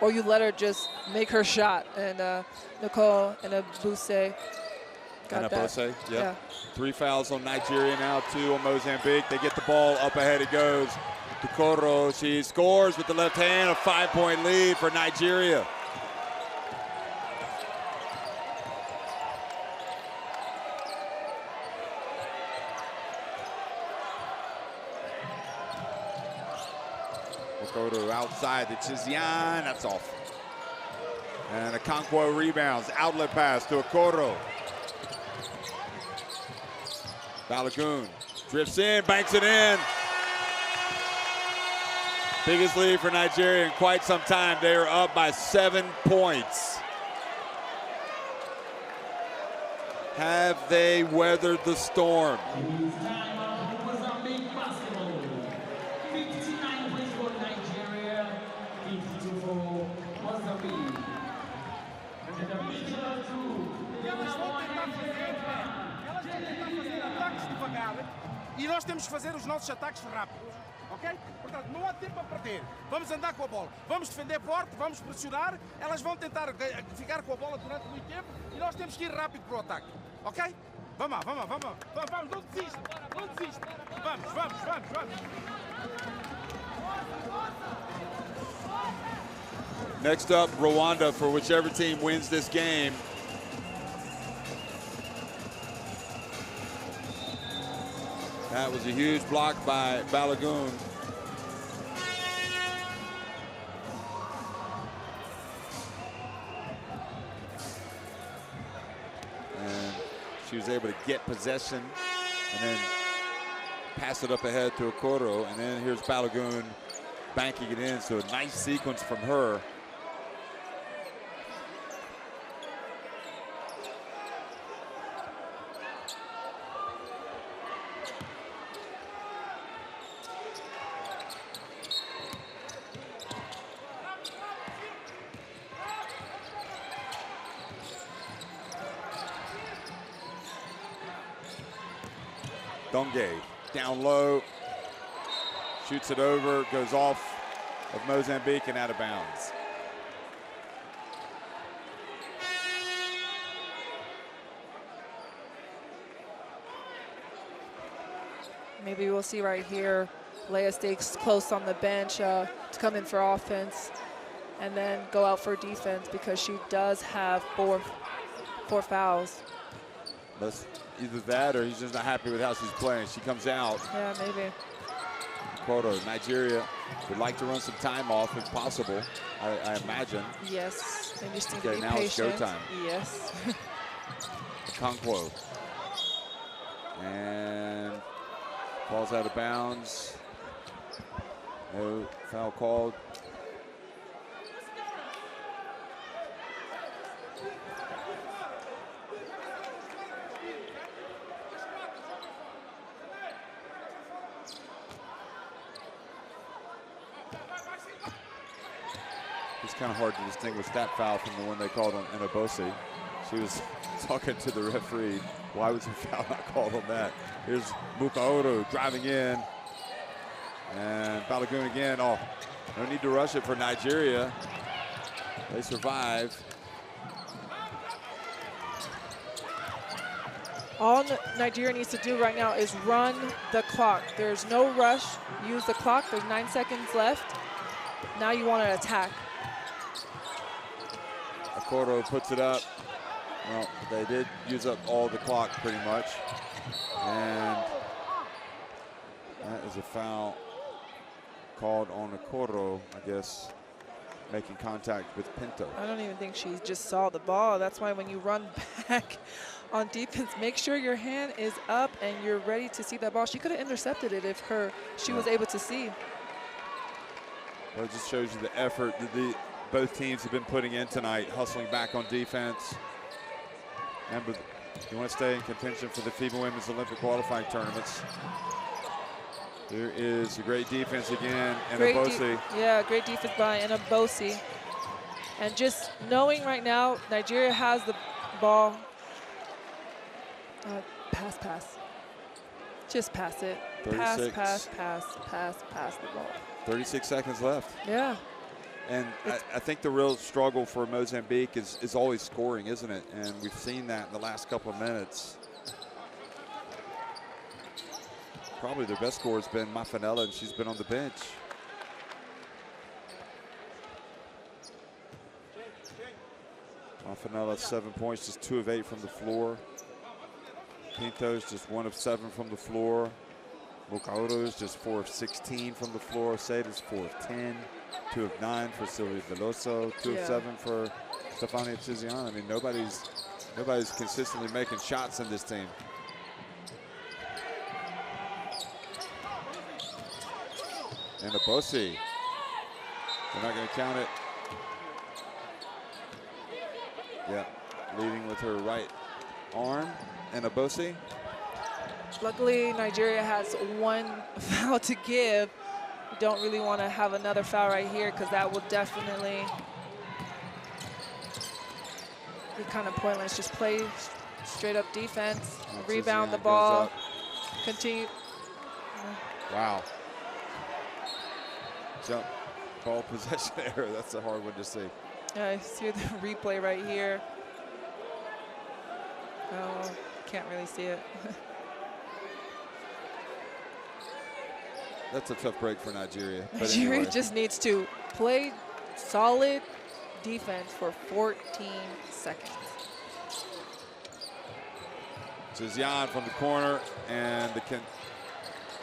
or you let her just make her shot. And Nicole and Abuse got that. Yeah. 3 fouls on Nigeria now, 2 on Mozambique. They get the ball up ahead. It goes to Koro. She scores with the left hand, a 5-point lead for Nigeria. Okoro outside the Chizian, that's off. And Okonkwo rebounds, outlet pass to Okoro. Balagoon drifts in, banks it in. Biggest lead for Nigeria in quite some time. They are up by 7 points. Have they weathered the storm? E nós temos que fazer os nossos ataques rápidos, ok? Portanto, não há tempo a perder. Vamos andar com a bola, vamos defender forte, vamos pressionar. Elas vão tentar ficar com a bola durante muito tempo e nós temos que ir rápido para o ataque, ok? Vamos lá, vamos lá, vamos lá. Vamos, não desista, não desista. Vamos, vamos, vamos, vamos. Next up, Rwanda for whichever team wins this game. That was a huge block by Balagoon. And she was able to get possession and then pass it up ahead to Okoro. And then here's Balagoon banking it in. So a nice sequence from her. Donge down low, shoots it over, goes off of Mozambique and out of bounds. Maybe we'll see right here, Leah stays close on the bench to come in for offense and then go out for defense because she does have four fouls. That's either that or he's just not happy with how she's playing. She comes out. Yeah, maybe. Quoto, Nigeria would like to run some time off if possible, I imagine. Yes, they just need Okay, to be now patient. it's showtime. Yes. Conquo. And falls out of bounds. No foul called. It's kind of hard to distinguish that foul from the one they called on Inabosi. She was talking to the referee. Why was the foul not called on that? Here's Mukaoru driving in. And Balogun again. Oh, no need to rush it for Nigeria. They survive. All Nigeria needs to do right now is run the clock. There's no rush. Use the clock. There's 9 seconds left. Now you want to attack. Okoro puts it up. Well, they did use up all the clock pretty much. And that is a foul called on Okoro, I guess, making contact with Pinto. I don't even think she just saw the ball. That's why when you run back on defense, make sure your hand is up and you're ready to see that ball. She could have intercepted it if she was able to see. Well, it just shows you the effort that both teams have been putting in tonight, hustling back on defense. Remember, you want to stay in contention for the FIBA Women's Olympic qualifying tournaments. There is a great defense again, and Inabosi. Yeah, great defense by Inabosi. And just knowing right now, Nigeria has the ball. Pass. Just pass it. 36. Pass the ball. 36 seconds left. Yeah. And I think the real struggle for Mozambique is always scoring, isn't it? And we've seen that in the last couple of minutes. Probably their best scorer has been Mafanella, and she's been on the bench. Mafanella, 7 points, just 2 of 8 from the floor. Pinto's just 1 of 7 from the floor. Mukaoru's just 4 of 16 from the floor. Sada's 4 of 10. 2 of 9 for Silvia Veloso. 2 of 7 for Stefania Tiziano. I mean, nobody's consistently making shots in this team. And Inabosi. They're not going to count it. Yeah, leading with her right arm. Inabosi. Luckily, Nigeria has 1 foul to give. You don't really want to have another foul right here because that will definitely be kind of pointless. Just play straight up defense, rebound the ball, continue. Wow. Jump ball possession error. That's a hard one to see. Yeah, I see the replay right here. Oh, can't really see it. That's a tough break for Nigeria. Nigeria just needs to play solid defense for 14 seconds. Tizian from the corner, and the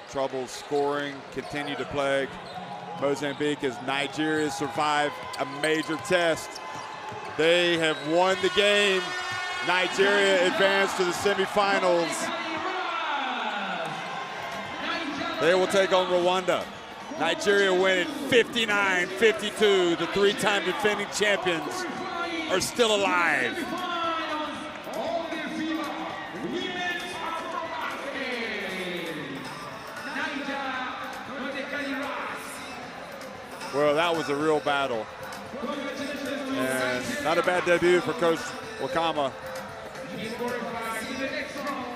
trouble scoring continue to plague Mozambique as Nigeria survived a major test. They have won the game. Nigeria advanced to the semifinals. They will take on Rwanda. Nigeria win it 59-52. The 3-time defending champions are still alive. Well, that was a real battle. And not a bad debut for Coach Wakama.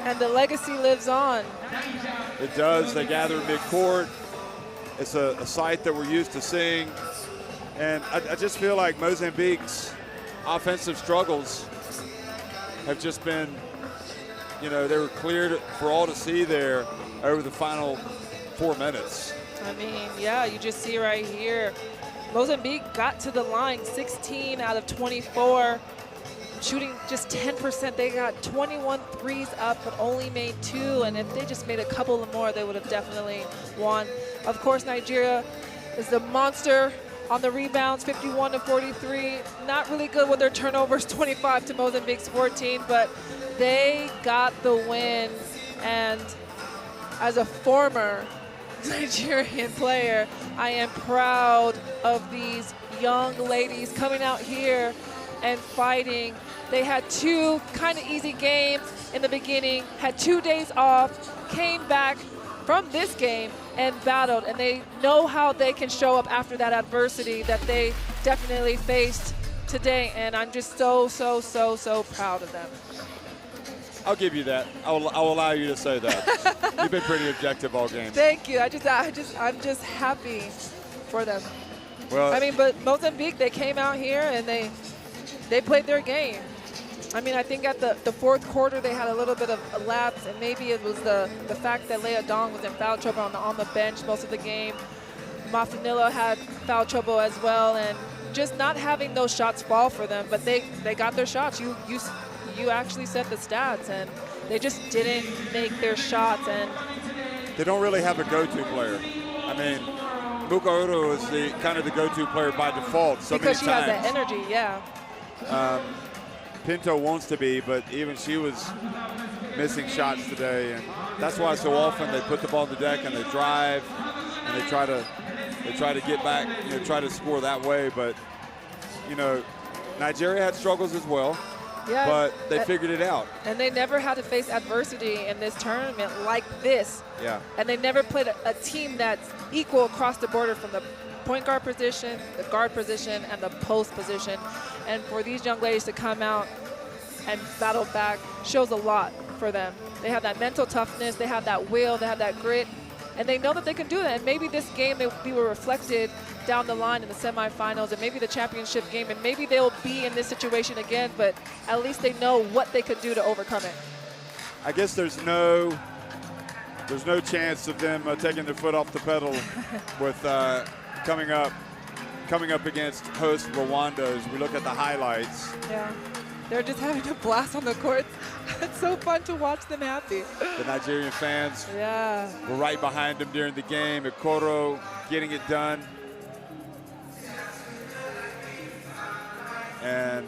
And the legacy lives on. It does. They gather midcourt. It's a sight that we're used to seeing. And I just feel like Mozambique's offensive struggles have just been, you know, they were cleared for all to see there over the final 4 minutes. I mean, yeah, you just see right here. Mozambique got to the line 16 out of 24, shooting just 10%. They got 21 threes up, but only made 2. And if they just made a couple more, they would have definitely won. Of course, Nigeria is the monster on the rebounds, 51 to 43. Not really good with their turnovers, 25 to Mozambique's 14, but they got the win. And as a former Nigerian player, I am proud of these young ladies coming out here and fighting. They had 2 kind of easy games in the beginning, had 2 days off, came back from this game and battled, and they know how they can show up after that adversity that they definitely faced today, and I'm just so proud of them. I'll give you that. I'll allow you to say that. You've been pretty objective all game. Thank you. I'm just happy for them. Well, I mean, but Mozambique, they came out here and they played their game. I mean, I think at the fourth quarter they had a little bit of a lapse, and maybe it was the fact that Leah Dong was in foul trouble on the bench most of the game. Mafanillo had foul trouble as well, and just not having those shots fall for them. But they got their shots. You actually said the stats, and they just didn't make their shots. And they don't really have a go-to player. I mean, Mukauru is the kind of the go-to player by default so because many times. Because she has that energy, yeah. Pinto wants to be, but even she was missing shots today, and that's why so often they put the ball on the deck and they drive and they try to get back, you know, try to score that way. But you know, Nigeria had struggles as well, yeah, but they figured it out. And they never had to face adversity in this tournament like this. Yeah. And they never played a team that's equal across the border from the point guard position, the guard position, and the post position. And for these young ladies to come out and battle back shows a lot for them. They have that mental toughness, they have that will, they have that grit, and they know that they can do that. And maybe this game they were reflected down the line in the semifinals and maybe the championship game, and maybe they'll be in this situation again, but at least they know what they could do to overcome it. I guess there's no chance of them taking their foot off the pedal with coming up against host Rwanda as we look at the highlights. Yeah, they're just having a blast on the court. It's so fun to watch them happy. The Nigerian fans were right behind them during the game. Ikoro getting it done. And,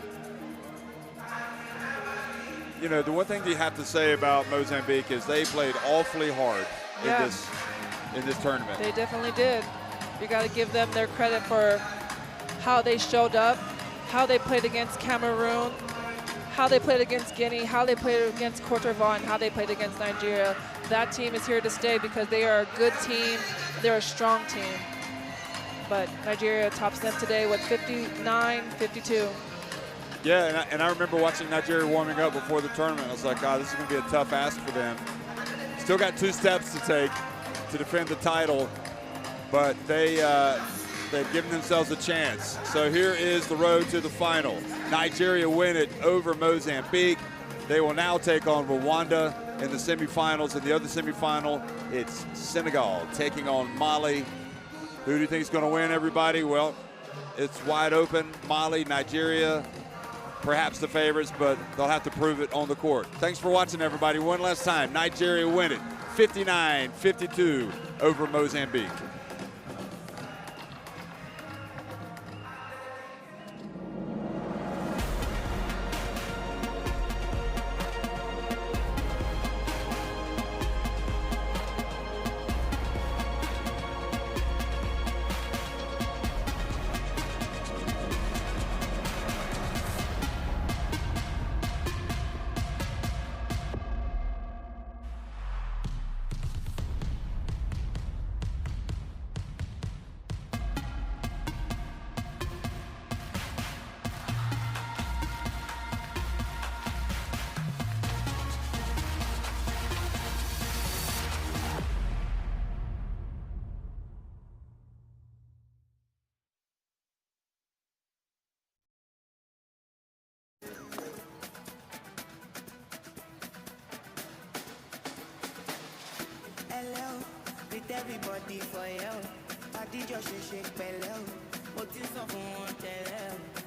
you know, the one thing you have to say about Mozambique is they played awfully hard in this tournament. They definitely did. You got to give them their credit for how they showed up, how they played against Cameroon, how they played against Guinea, how they played against Cote d'Ivoire, and how they played against Nigeria. That team is here to stay because they are a good team. They're a strong team. But Nigeria tops them today with 59-52. Yeah, and I remember watching Nigeria warming up before the tournament. I was like, God, this is going to be a tough ask for them. Still got 2 steps to take to defend the title, but they've given themselves a chance. So here is the road to the final. Nigeria win it over Mozambique. They will now take on Rwanda in the semifinals. In the other semifinal, it's Senegal taking on Mali. Who do you think is going to win, everybody? Well, it's wide open. Mali, Nigeria, perhaps the favorites, but they'll have to prove it on the court. Thanks for watching, everybody. One last time, Nigeria win it, 59-52 over Mozambique. everybody for you. I did your shit, pẹ̀lẹ́ o. Mo ti sọ fún wọn tẹ́lẹ̀ o.